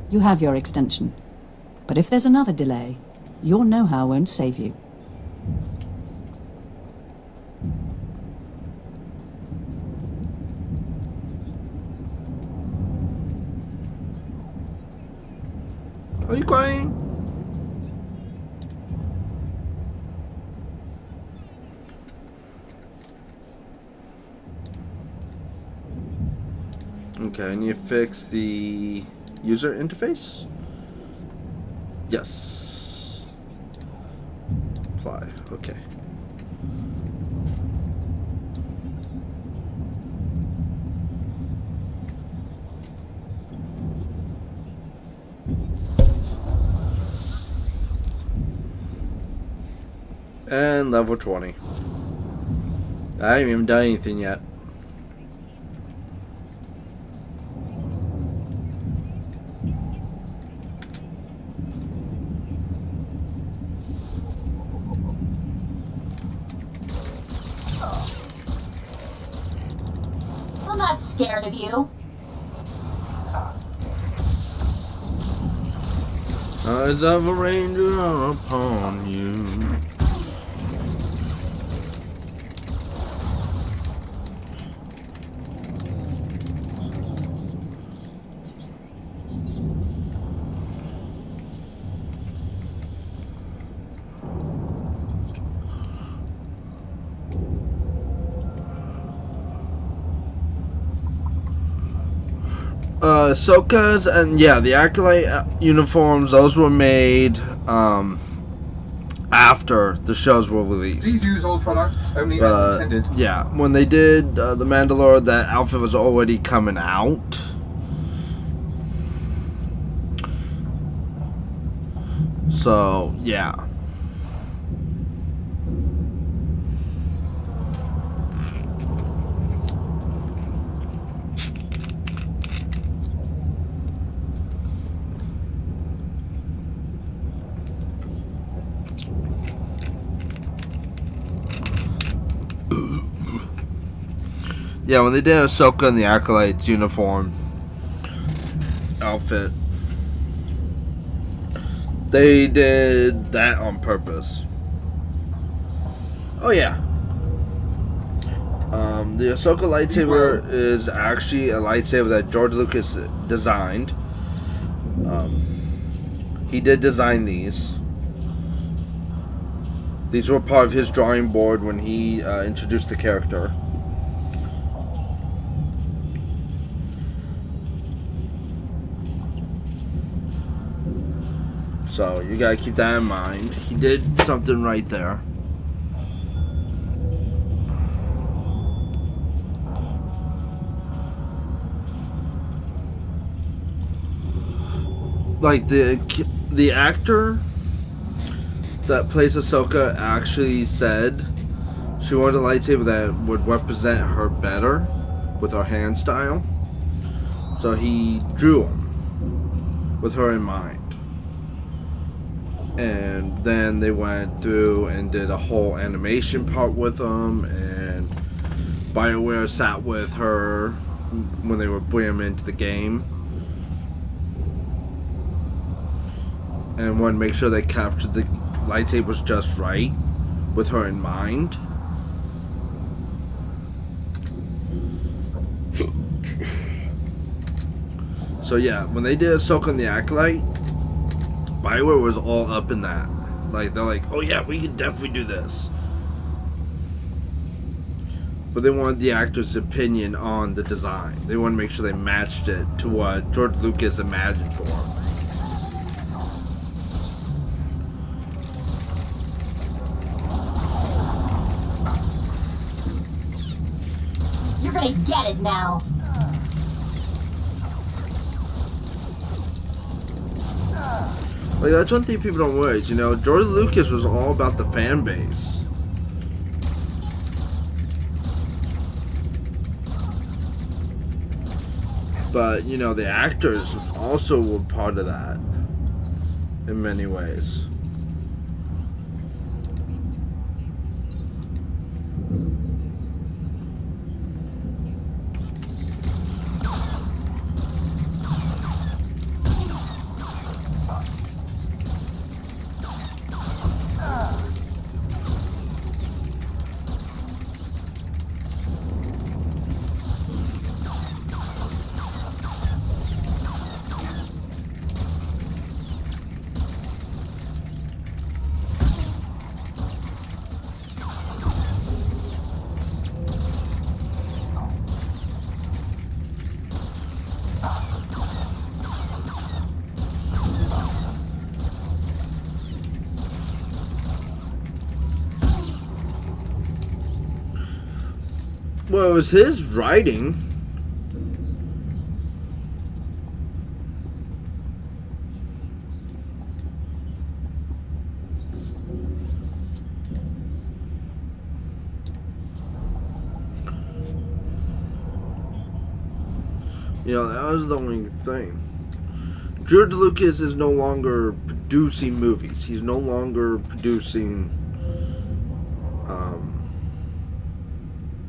You have your extension. But if there's another delay, your know-how won't save you. Are you crying? Okay, I need to fix the user interface. Yes. Apply. Okay. And level 20. I haven't even done anything yet. I'm not scared of you. Eyes of a ranger are upon you. Ahsoka's and the Acolyte uniforms, those were made after the shows were released. Please use all products only as intended. Yeah, when they did The Mandalore, that outfit was already coming out. So, yeah. Yeah, when they did Ahsoka in the Acolyte's uniform outfit, they did that on purpose. Oh yeah. The Ahsoka lightsaber is actually a lightsaber that George Lucas designed. He did design these. These were part of his drawing board when he introduced the character. So you gotta keep that in mind. He did something right there. Like the actor that plays Ahsoka actually said she wanted a lightsaber that would represent her better with her hand style. So he drew them with her in mind. And then they went through and did a whole animation part with them, and BioWare sat with her when they were bringing them into the game and wanted to make sure they captured the lightsabers just right with her in mind. So yeah, when they did Ahsoka and the Acolyte, BioWare was all up in that. Like, they're like, oh yeah, we can definitely do this. But they wanted the actor's opinion on the design. They wanted to make sure they matched it to what George Lucas imagined for them. You're gonna get it now. Like, that's one thing people don't realize, you know, George Lucas was all about the fan base. But, you know, the actors also were part of that in many ways. Well, it was his writing. You know, that was the only thing. George Lucas is no longer producing movies. He's no longer producing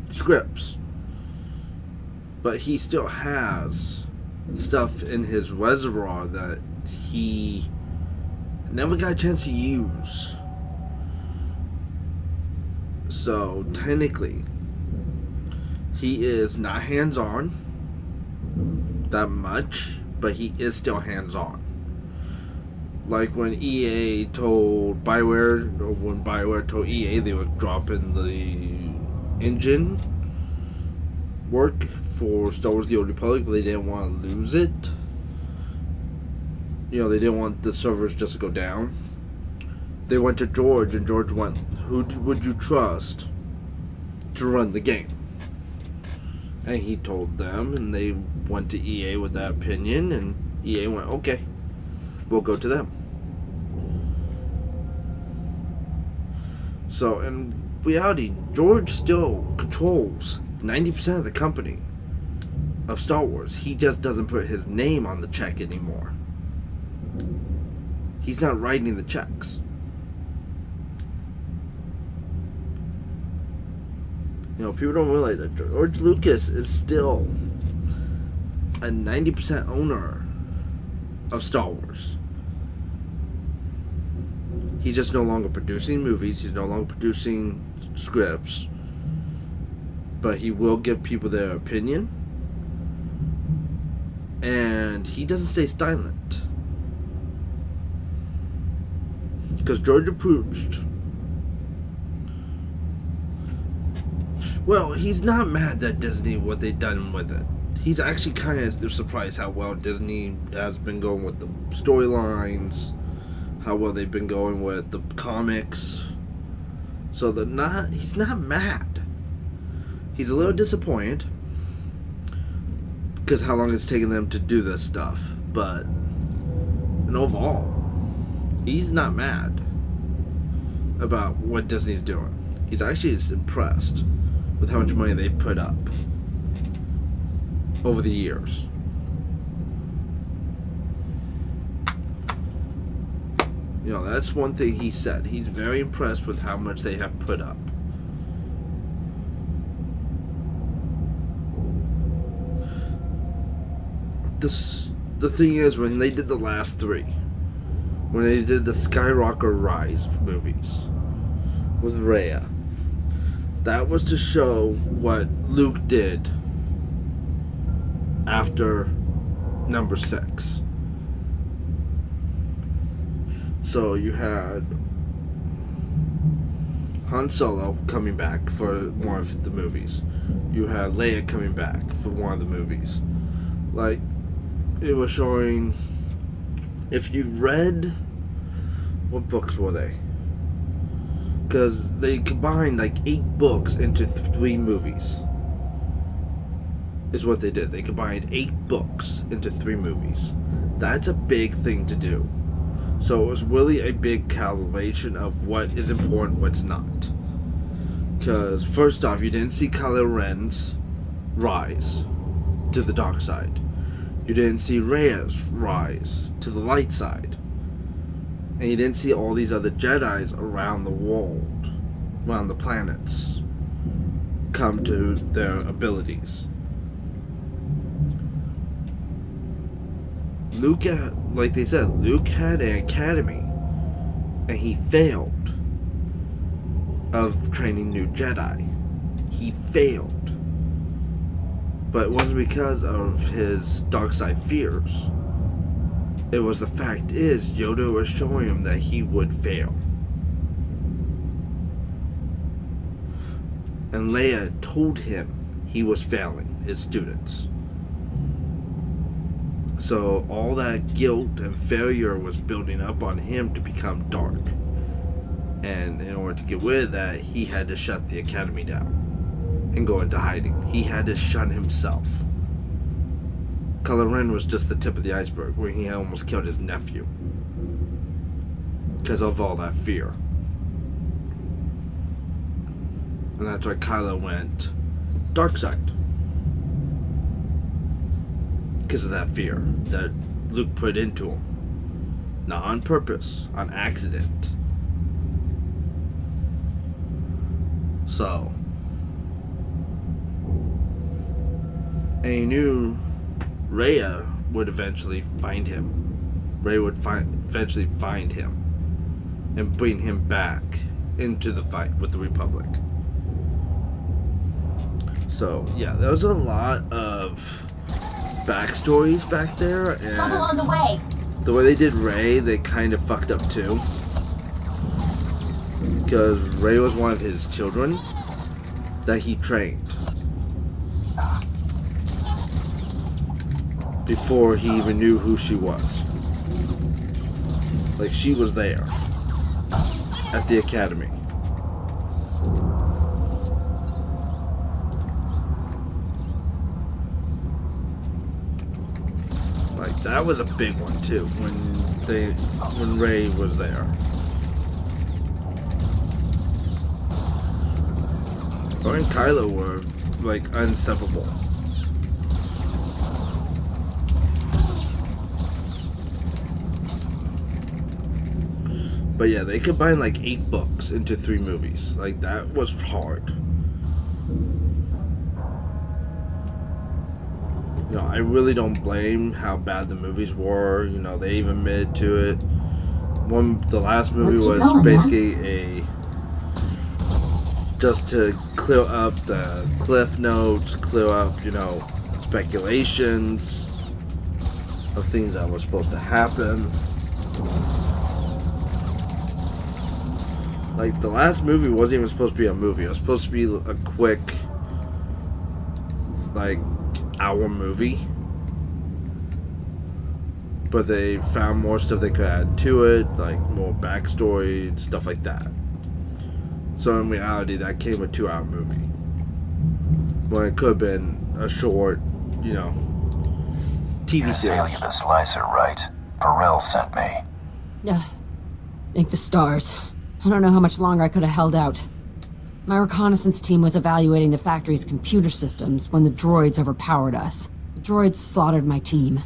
scripts. But he still has stuff in his reservoir that he never got a chance to use. So, technically, he is not hands-on that much, but he is still hands-on. Like when EA told BioWare, or when BioWare told EA they would drop in the engine work for Star Wars: The Old Republic, but they didn't want to lose it. You know, they didn't want the servers just to go down. They went to George, and George went, who would you trust to run the game? And he told them, and they went to EA with that opinion, and EA went, okay, we'll go to them. So, in reality, George still controls 90% of the company of Star Wars. He just doesn't put his name on the check anymore. He's not writing the checks. You know, people don't realize that George Lucas is still a 90% owner of Star Wars. He's just no longer producing movies. He's no longer producing scripts. But he will give people their opinion. And he doesn't stay silent. Because George approached. Well, he's not mad at Disney, what they've done with it. He's actually kind of surprised how well Disney has been going with the storylines, how well they've been going with the comics. So he's not mad. He's a little disappointed because how long it's taken them to do this stuff. But overall, he's not mad about what Disney's doing. He's actually just impressed with how much money they put up over the years. You know, that's one thing he said. He's very impressed with how much they have put up. The thing is, when they did the last three, when they did the Skywalker Rise movies with Raya, that was to show what Luke did after number 6. So you had Han Solo coming back for one of the movies. You had Leia coming back for one of the movies. Like, it was showing, if you read, what books were they? Because they combined like 8 books into 3 movies. Is what they did. They combined 8 books into 3 movies. That's a big thing to do. So it was really a big calibration of what is important, what's not. Because first off, you didn't see Kylo Ren's rise to the dark side. You didn't see Rey's rise to the light side. And you didn't see all these other Jedis around the world, around the planets, come to their abilities. Luke, like they said, Luke had an academy, and he failed of training new Jedi. He failed. But it wasn't because of his dark side fears. It was the fact is, Yoda was showing him that he would fail. And Leia told him he was failing his students. So all that guilt and failure was building up on him to become dark. And in order to get rid of that, he had to shut the academy down and go into hiding. He had to shun himself. Kylo Ren was just the tip of the iceberg, where he almost killed his nephew because of all that fear. And that's why Kylo went dark side, because of that fear that Luke put into him, not on purpose, on accident. So, and he knew Raya would eventually find him. Rey would eventually find him and bring him back into the fight with the Republic. So, yeah, there was a lot of backstories back there, and Trouble on the way. the way they did Rey, they kind of fucked up too. Because Rey was one of his children that he trained. before he even knew who she was. Like, she was there at the academy. Like, that was a big one too when Rey was there. Her and Kylo were like inseparable. But yeah, they combined like 8 books into 3 movies. Like, that was hard. You know, I really don't blame how bad the movies were. You know, they even admitted to it. The last movie was basically just to clear up the cliff notes, clear up, you know, speculations of things that were supposed to happen. Like, the last movie wasn't even supposed to be a movie. It was supposed to be a quick, like, hour movie. But they found more stuff they could add to it, like more backstory and stuff like that. So in reality, that came a 2-hour movie. When it could have been a short, you know, TV series. Azalea the Slicer, right? Perel sent me. Thank the stars. I don't know how much longer I could have held out. My reconnaissance team was evaluating the factory's computer systems when the droids overpowered us. The droids slaughtered my team.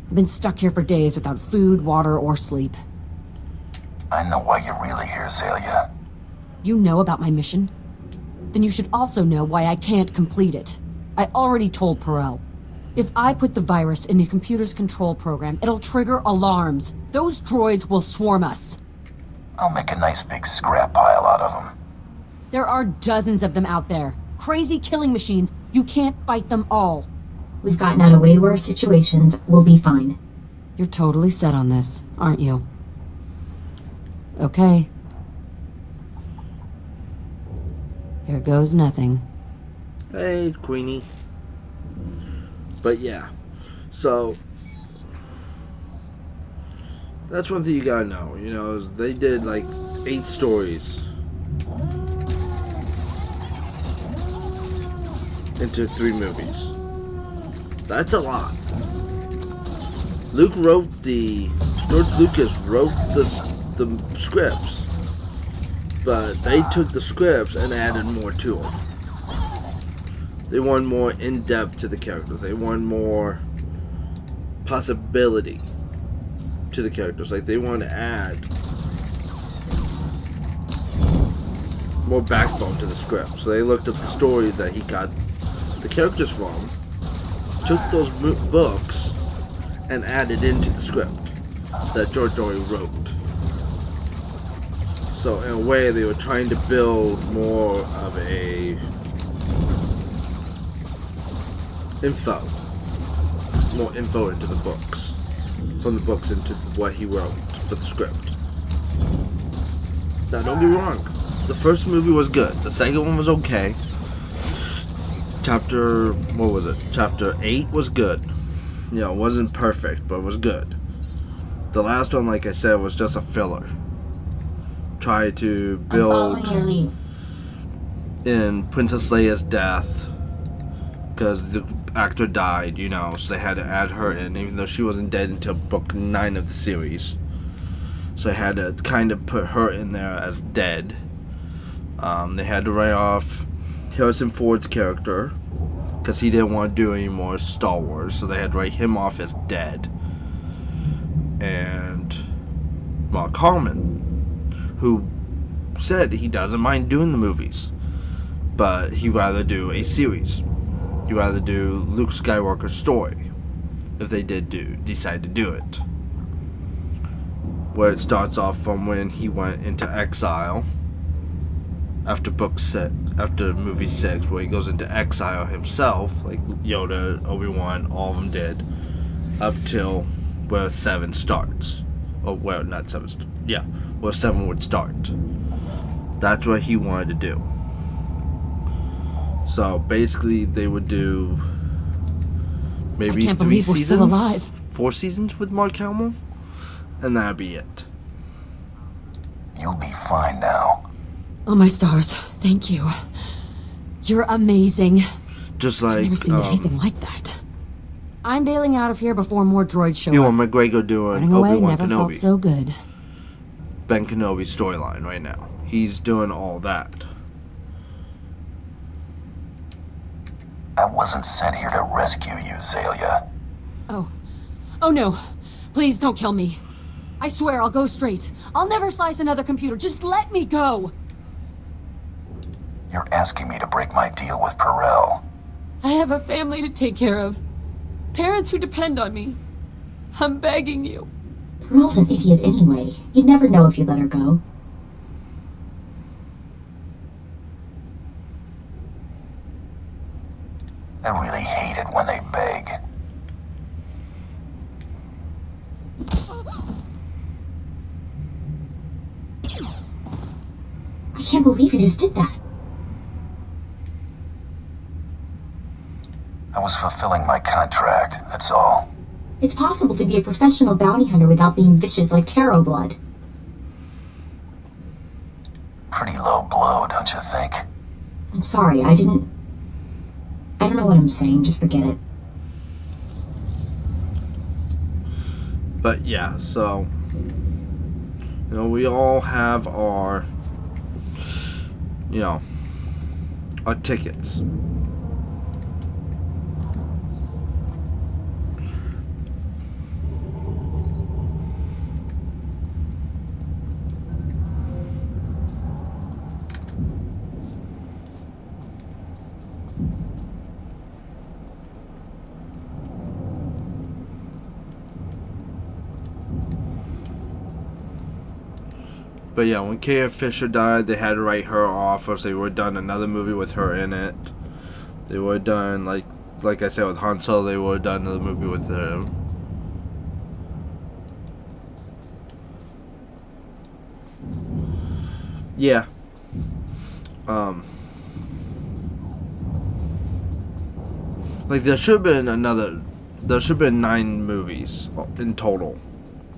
I've been stuck here for days without food, water, or sleep. I know why you're really here, Azalea. You know about my mission? Then you should also know why I can't complete it. I already told Perel. If I put the virus in the computer's control program, it'll trigger alarms. Those droids will swarm us. I'll make a nice big scrap pile out of them. There are dozens of them out there. Crazy killing machines. You can't fight them all. We've gotten out of way worse situations. We'll be fine. You're totally set on this, aren't you? Okay. Here goes nothing. Hey, Queenie. But yeah, so that's one thing you gotta know, you know, is they did like 8 stories into 3 movies. That's a lot. George Lucas wrote the scripts, but they took the scripts and added more to them. They wanted more in-depth to the characters. They wanted more possibility to the characters. Like, they wanted to add more backbone to the script. So they looked up the stories that he got the characters from, took those books, and added into the script that George already wrote. So in a way, they were trying to build more of a more info into the books, from the books into what he wrote for the script. Now, don't be wrong, the first movie was good. The second one was okay. Chapter 8 was good. You know, it wasn't perfect, but it was good. The last one, like I said, was just a filler. Try to build in Princess Leia's death, because the actor died, you know, so they had to add her in, even though she wasn't dead until book 9 of the series. So they had to kind of put her in there as dead. They had to write off Harrison Ford's character, because he didn't want to do any more Star Wars, so they had to write him off as dead. And Mark Hamill, who said he doesn't mind doing the movies, but he'd rather do a series. He'd rather do Luke Skywalker's story, if they did decide to do it. Where it starts off from when he went into exile after movie 6, where he goes into exile himself, like Yoda, Obi-Wan, all of them did, up till where 7 starts. Oh, well, not 7, where 7 would start. That's what he wanted to do. So basically, they would do maybe I can't 3 believe we're seasons, still alive. 4 seasons with Mark Hamill, and that'd be it. You'll be fine now. Oh, my stars. Thank you. You're amazing. Just I've like never seen anything like that. I'm bailing out of here before more droids show Ewan up. McGregor doing Running away Obi-Wan never felt Kenobi. so good. Ben Kenobi's storyline right now. He's doing all that. I wasn't sent here to rescue you, Zalia. Oh. Oh no. Please don't kill me. I swear I'll go straight. I'll never slice another computer. Just let me go. You're asking me to break my deal with Perel. I have a family to take care of. Parents who depend on me. I'm begging you. Pearl's an idiot anyway. You'd never know if you let her go. I really hate it when they beg. I can't believe you just did that. I was fulfilling my contract, that's all. It's possible to be a professional bounty hunter without being vicious like Taro Blood. Pretty low blow, don't you think? I'm sorry, I don't know what I'm saying, just forget it. But yeah, so we all have our our tickets. But yeah, when Kaya Fisher died, they had to write her off, or they would have done another movie with her in it. They would have done, like I said, with Han Solo, they would have done another movie with him. Yeah. There should have been 9 movies in total.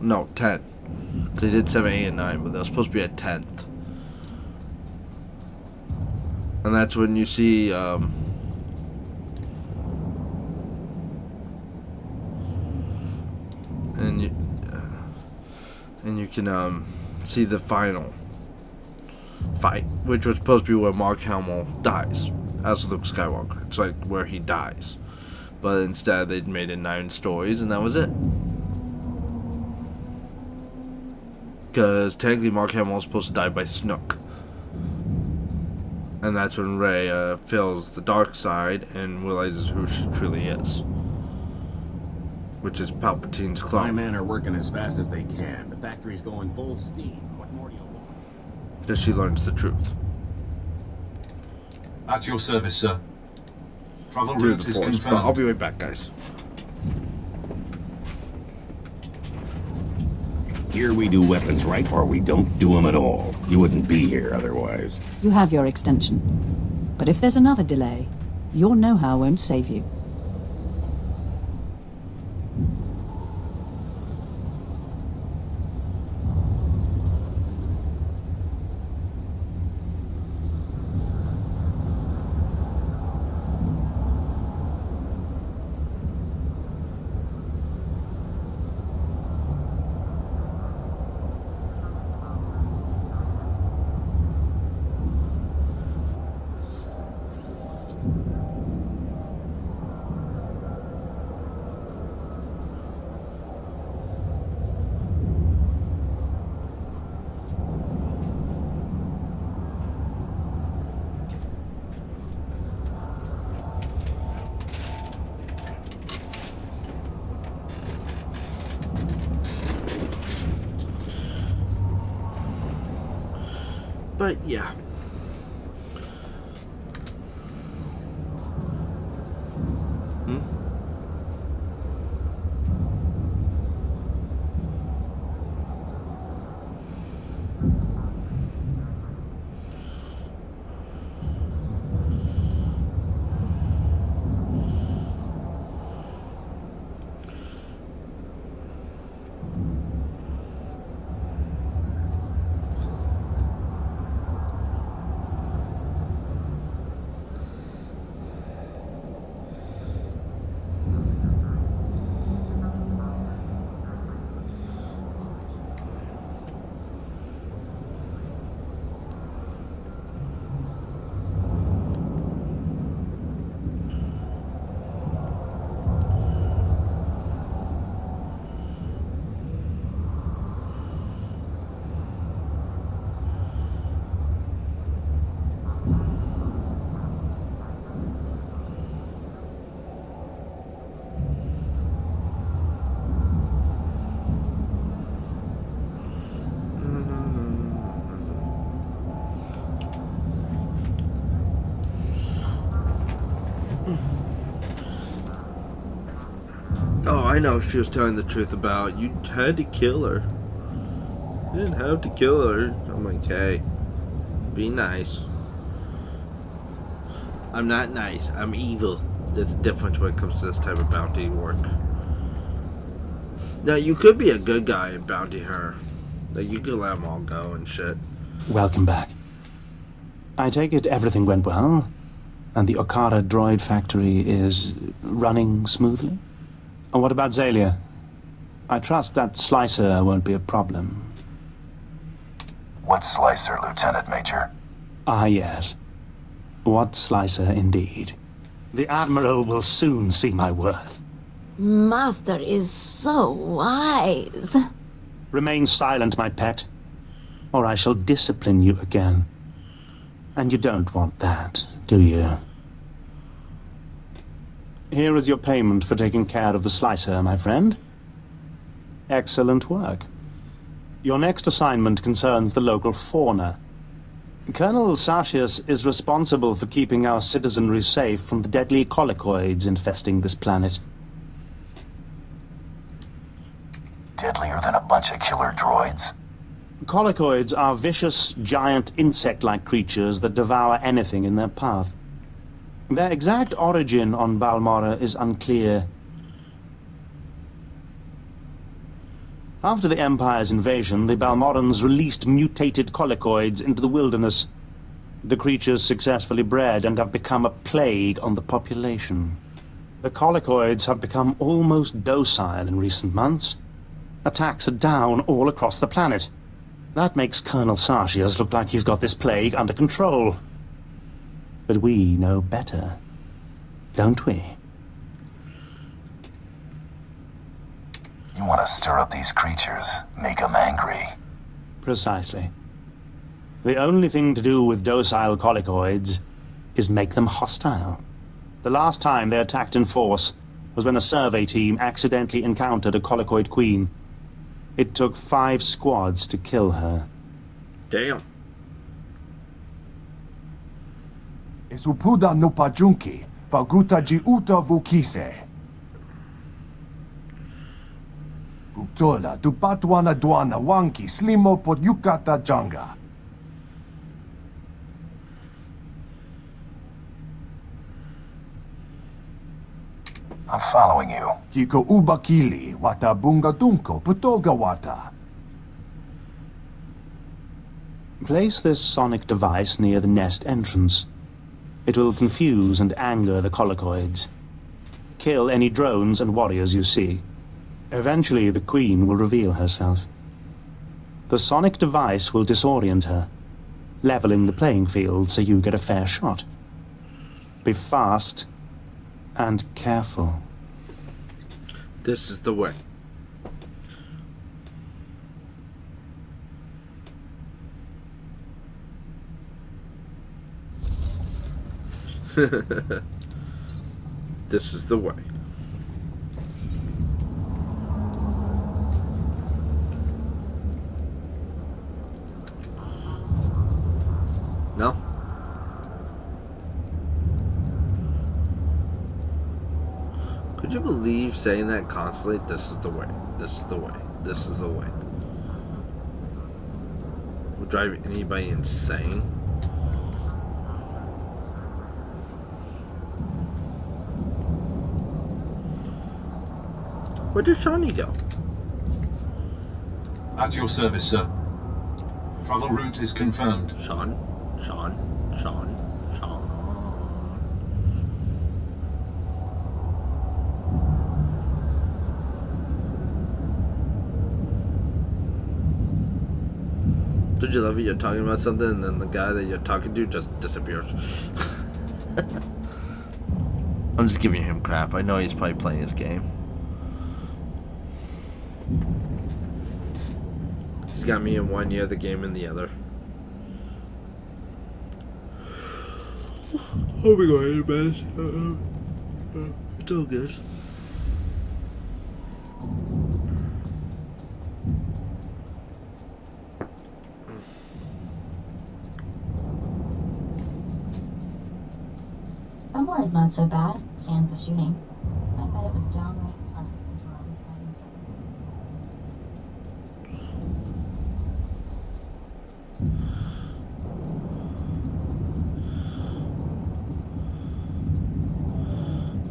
No, 10. They did 7, 8, and 9, but there was supposed to be a 10th. And that's when you see, and you can, see the final fight, which was supposed to be where Mark Hamill dies as Luke Skywalker. It's like where he dies. But instead, they'd made it 9 stories, and that was it. Because technically Mark Hamill was supposed to die by Snoke. And that's when Rey feels the dark side and realizes who she truly is. Which is Palpatine's My clone. men are working as fast as they can. The factory's going full steam. What more do you want? Because she learns the truth. At your service, sir. Travel Through route the is Force. But confirmed. I'll be right back, guys. Here we do weapons right, or we don't do them at all. You wouldn't be here otherwise. You have your extension. But if there's another delay, your know-how won't save you. But yeah. I know she was telling the truth about. You had to kill her. You didn't have to kill her. I'm like, hey, be nice. I'm not nice. I'm evil. There's a difference when it comes to this type of bounty work. Now, you could be a good guy and bounty her. Like, you could let them all go and shit. Welcome back. I take it everything went well, and the Okara droid factory is running smoothly? And what about Zalia? I trust that slicer won't be a problem. What slicer, Lieutenant Major? Ah, yes. What slicer indeed. The Admiral will soon see my worth. Master is so wise. Remain silent, my pet, or I shall discipline you again. And you don't want that, do you? Here is your payment for taking care of the slicer, my friend. Excellent work. Your next assignment concerns the local fauna. Colonel Sartius is responsible for keeping our citizenry safe from the deadly colicoids infesting this planet. Deadlier than a bunch of killer droids? Colicoids are vicious, giant, insect-like creatures that devour anything in their path. Their exact origin on Balmorra is unclear. After the Empire's invasion, the Balmorrans released mutated colicoids into the wilderness. The creatures successfully bred and have become a plague on the population. The colicoids have become almost docile in recent months. Attacks are down all across the planet. That makes Colonel Sartius look like he's got this plague under control. But we know better, don't we? You want to stir up these creatures, make them angry. Precisely. The only thing to do with docile colicoids is make them hostile. The last time they attacked in force was when a survey team accidentally encountered a colicoid queen. It took 5 squads to kill her. Damn. Esupuda no pajunki, vaguta jiuta vukise. Guptola dupatwana dwana wanki slimo podyukata janga. I'm following you. Kiko ubakili wata bunga dunko putoga wata. Place this sonic device near the nest entrance. It will confuse and anger the colicoids. Kill any drones and warriors you see. Eventually, the Queen will reveal herself. The sonic device will disorient her, leveling the playing field so you get a fair shot. Be fast and careful. This is the way. This is the way. No? Could you believe saying that constantly? This is the way. This is the way. This is the way. Will drive anybody insane. Where did Shawnee go? At your service, sir. Travel route is confirmed. Sean. Did you love it? You're talking about something and then the guy that you're talking to just disappears. I'm just giving him crap. I know he's probably playing his game. He's got me in one year, the game in the other. Oh my god, man. It's all good. Balmorra's not so bad, sans the shooting. I bet it was downright pleasant before all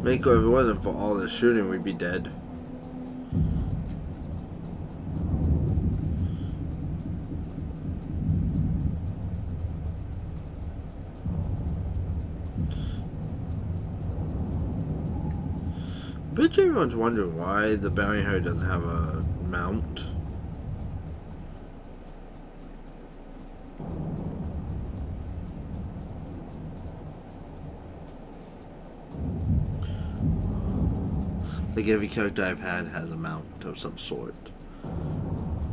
Mako, if it wasn't for all this shooting, we'd be dead. I bet you everyone's wondering why the bounty hunter doesn't have a mount. Like every character I've had has a mount of some sort.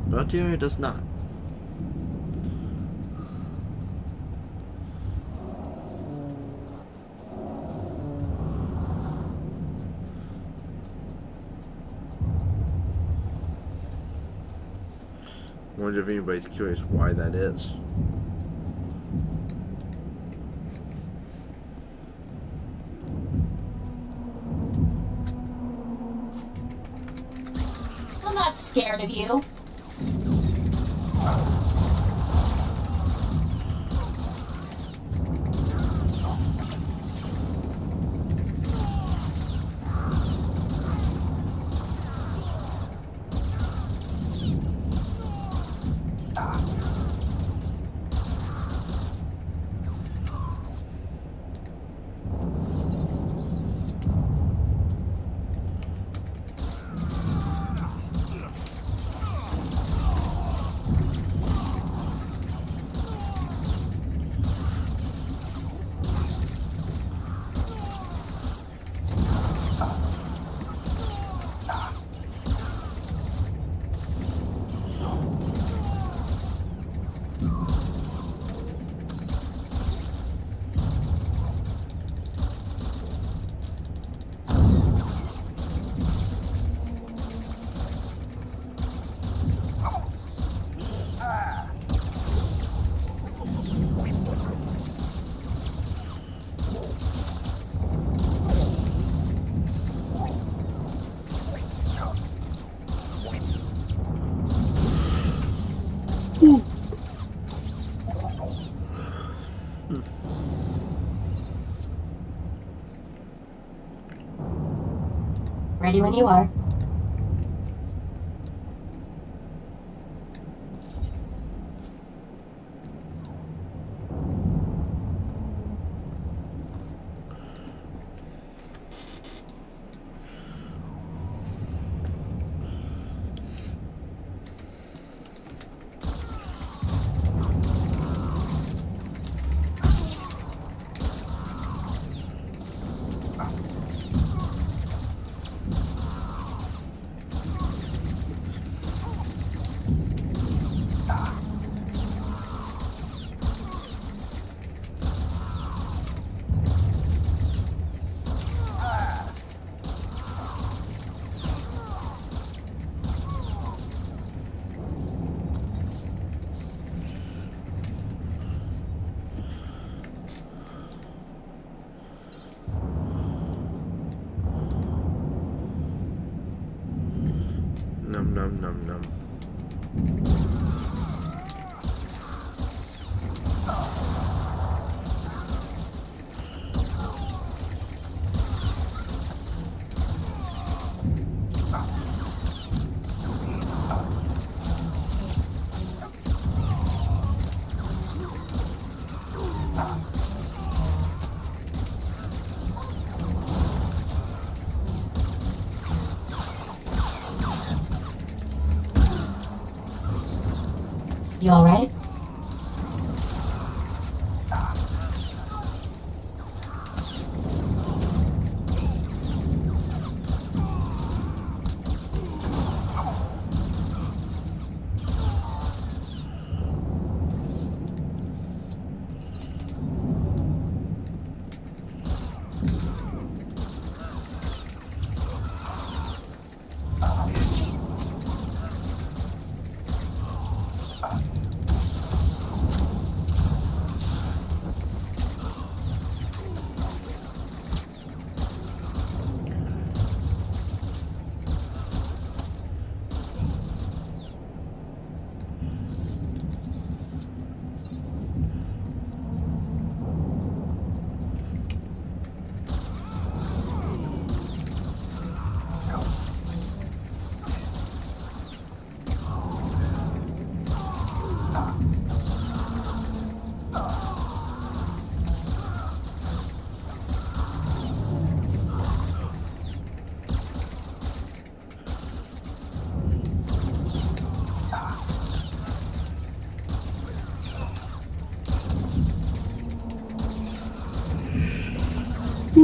Bounty hunter does not. I wonder if anybody's curious why that is. I'm not scared of you. Ready when you are. Num num num num. You alright?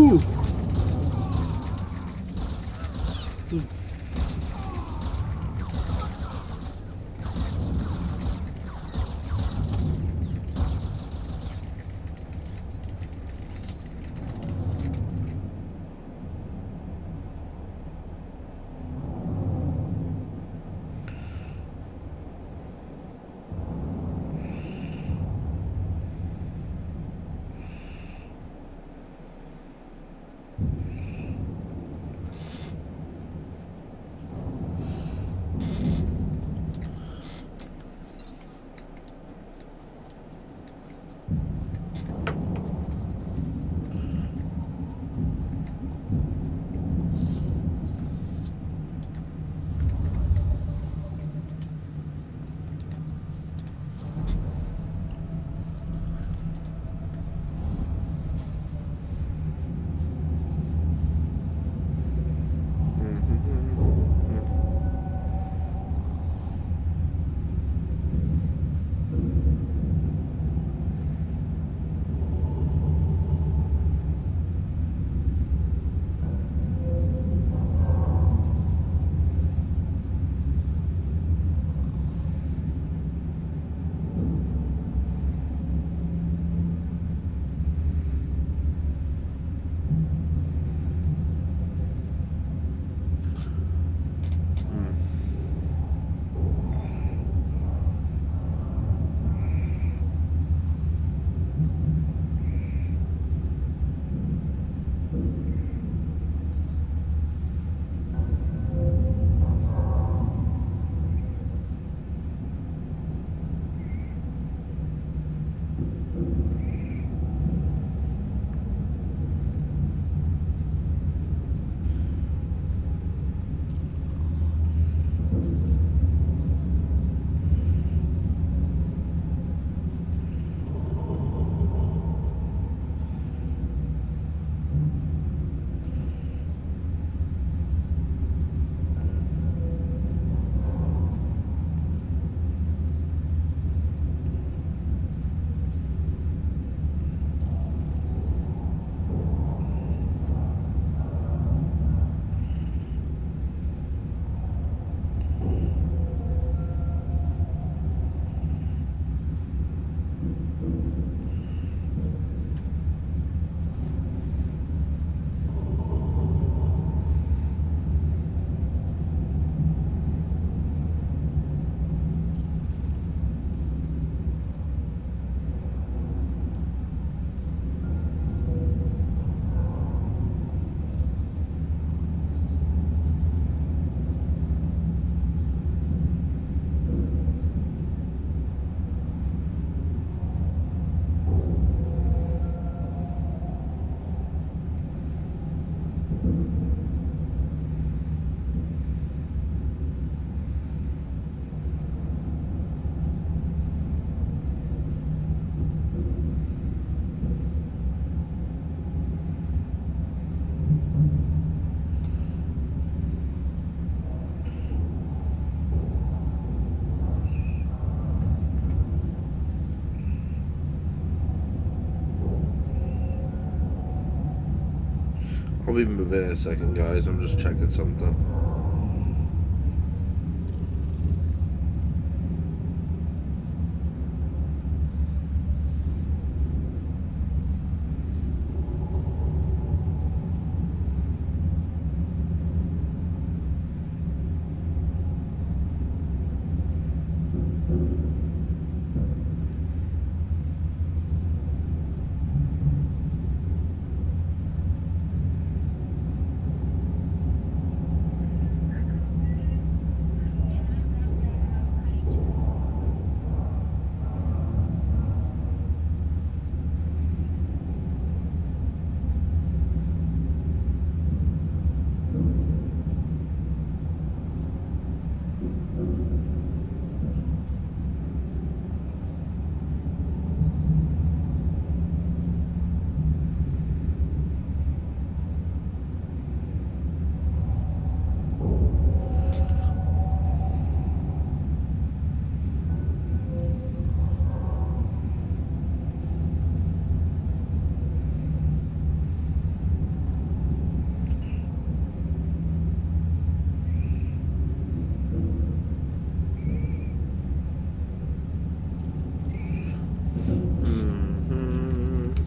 Ooh. I'll be moving in a second, guys. I'm just checking something.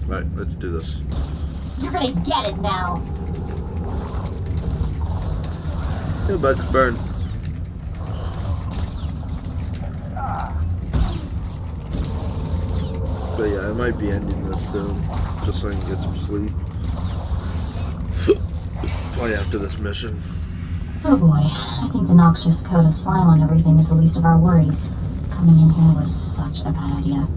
Right, let's do this. You're gonna get it now. Your bugs burn. But yeah, I might be ending this soon, just so I can get some sleep. Right after this mission. Oh boy, I think the noxious coat of slime on everything is the least of our worries. Coming in here was such a bad idea.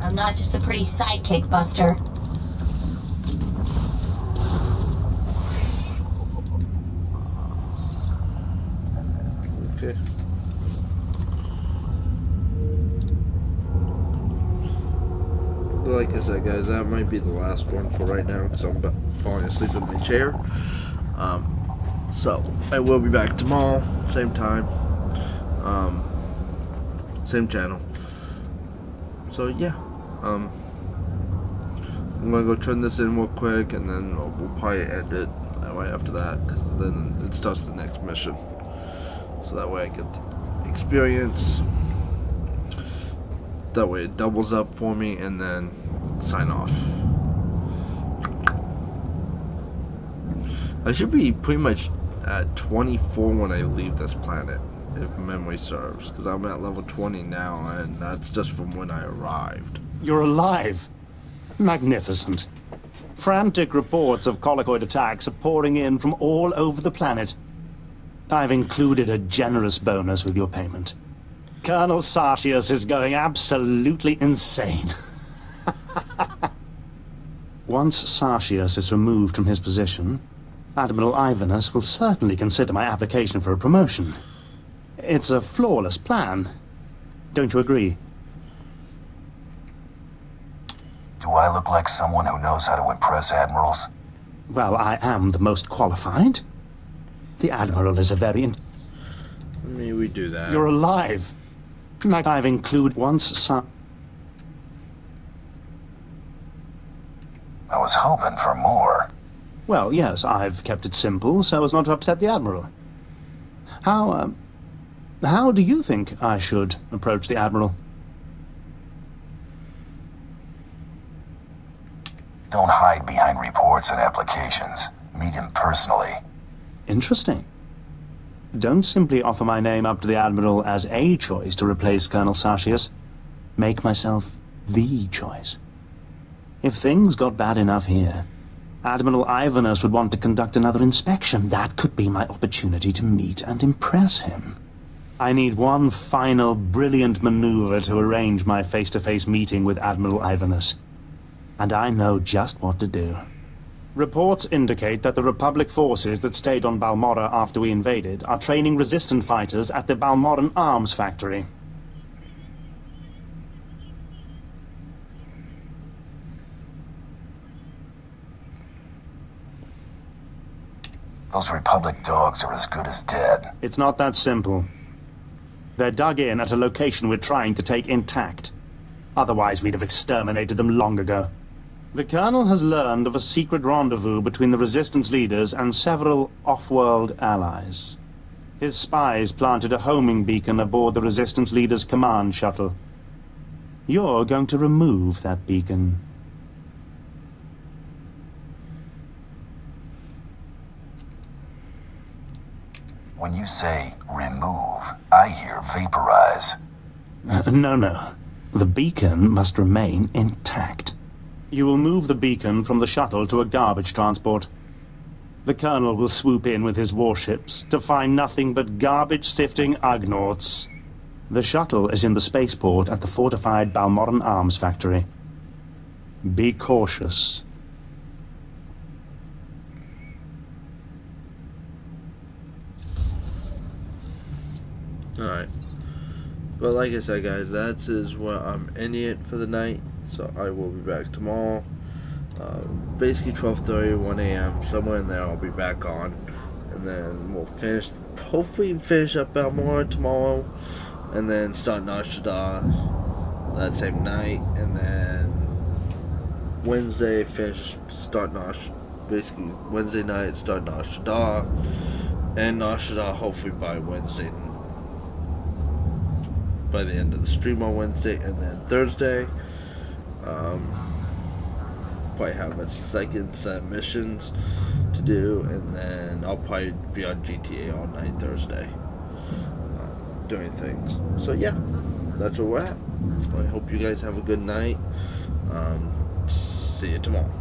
I'm not just a pretty sidekick, Buster. Okay. Like I said, guys, that might be the last one for right now because I'm falling asleep in my chair. So I will be back tomorrow, same time, same channel. So yeah, I'm gonna go turn this in real quick, and then we'll probably end it right after that. 'Cause then it starts the next mission, so that way I get the experience. That way it doubles up for me, and then sign off. I should be pretty much at 24 when I leave this planet, if memory serves, because I'm at level 20 now, and that's just from when I arrived. You're alive. Magnificent. Frantic reports of colicoid attacks are pouring in from all over the planet. I've included a generous bonus with your payment. Colonel Sartius is going absolutely insane. Once Sartius is removed from his position, Admiral Ivanus will certainly consider my application for a promotion. It's a flawless plan. Don't you agree? Do I look like someone who knows how to impress admirals? Well, I am the most qualified. The Admiral is a very... I mean, we do that. You're alive. I've included once I was hoping for more. Well, yes, I've kept it simple so as not to upset the Admiral. How How do you think I should approach the Admiral? Don't hide behind reports and applications. Meet him personally. Interesting. Don't simply offer my name up to the Admiral as a choice to replace Colonel Sartius. Make myself the choice. If things got bad enough here, Admiral Ivanus would want to conduct another inspection. That could be my opportunity to meet and impress him. I need one final brilliant maneuver to arrange my face-to-face meeting with Admiral Ivanus. And I know just what to do. Reports indicate that the Republic forces that stayed on Balmorra after we invaded are training resistant fighters at the Balmorran Arms Factory. Those Republic dogs are as good as dead. It's not that simple. They're dug in at a location we're trying to take intact. Otherwise, we'd have exterminated them long ago. The Colonel has learned of a secret rendezvous between the Resistance leaders and several off-world allies. His spies planted a homing beacon aboard the Resistance leaders' command shuttle. You're going to remove that beacon. When you say remove, I hear vaporize. No. The beacon must remain intact. You will move the beacon from the shuttle to a garbage transport. The Colonel will swoop in with his warships to find nothing but garbage-sifting Ugnaughts. The shuttle is in the spaceport at the fortified Balmorran Arms Factory. Be cautious. Alright. But like I said, guys, that is where I'm ending it for the night. So I will be back tomorrow. Basically 12:30, 1 a.m. Somewhere in there I'll be back on. And then we'll hopefully finish up Balmorra tomorrow. And then start Nar Shaddaa that same night. And then Wednesday, basically Wednesday night, start Nar Shaddaa. And Nar Shaddaa hopefully by Wednesday, by the end of the stream on Wednesday. And then Thursday, probably have a second set of missions to do, and then I'll probably be on GTA all night Thursday, doing things. So yeah, that's where we're at. I hope you guys have a good night. See you tomorrow.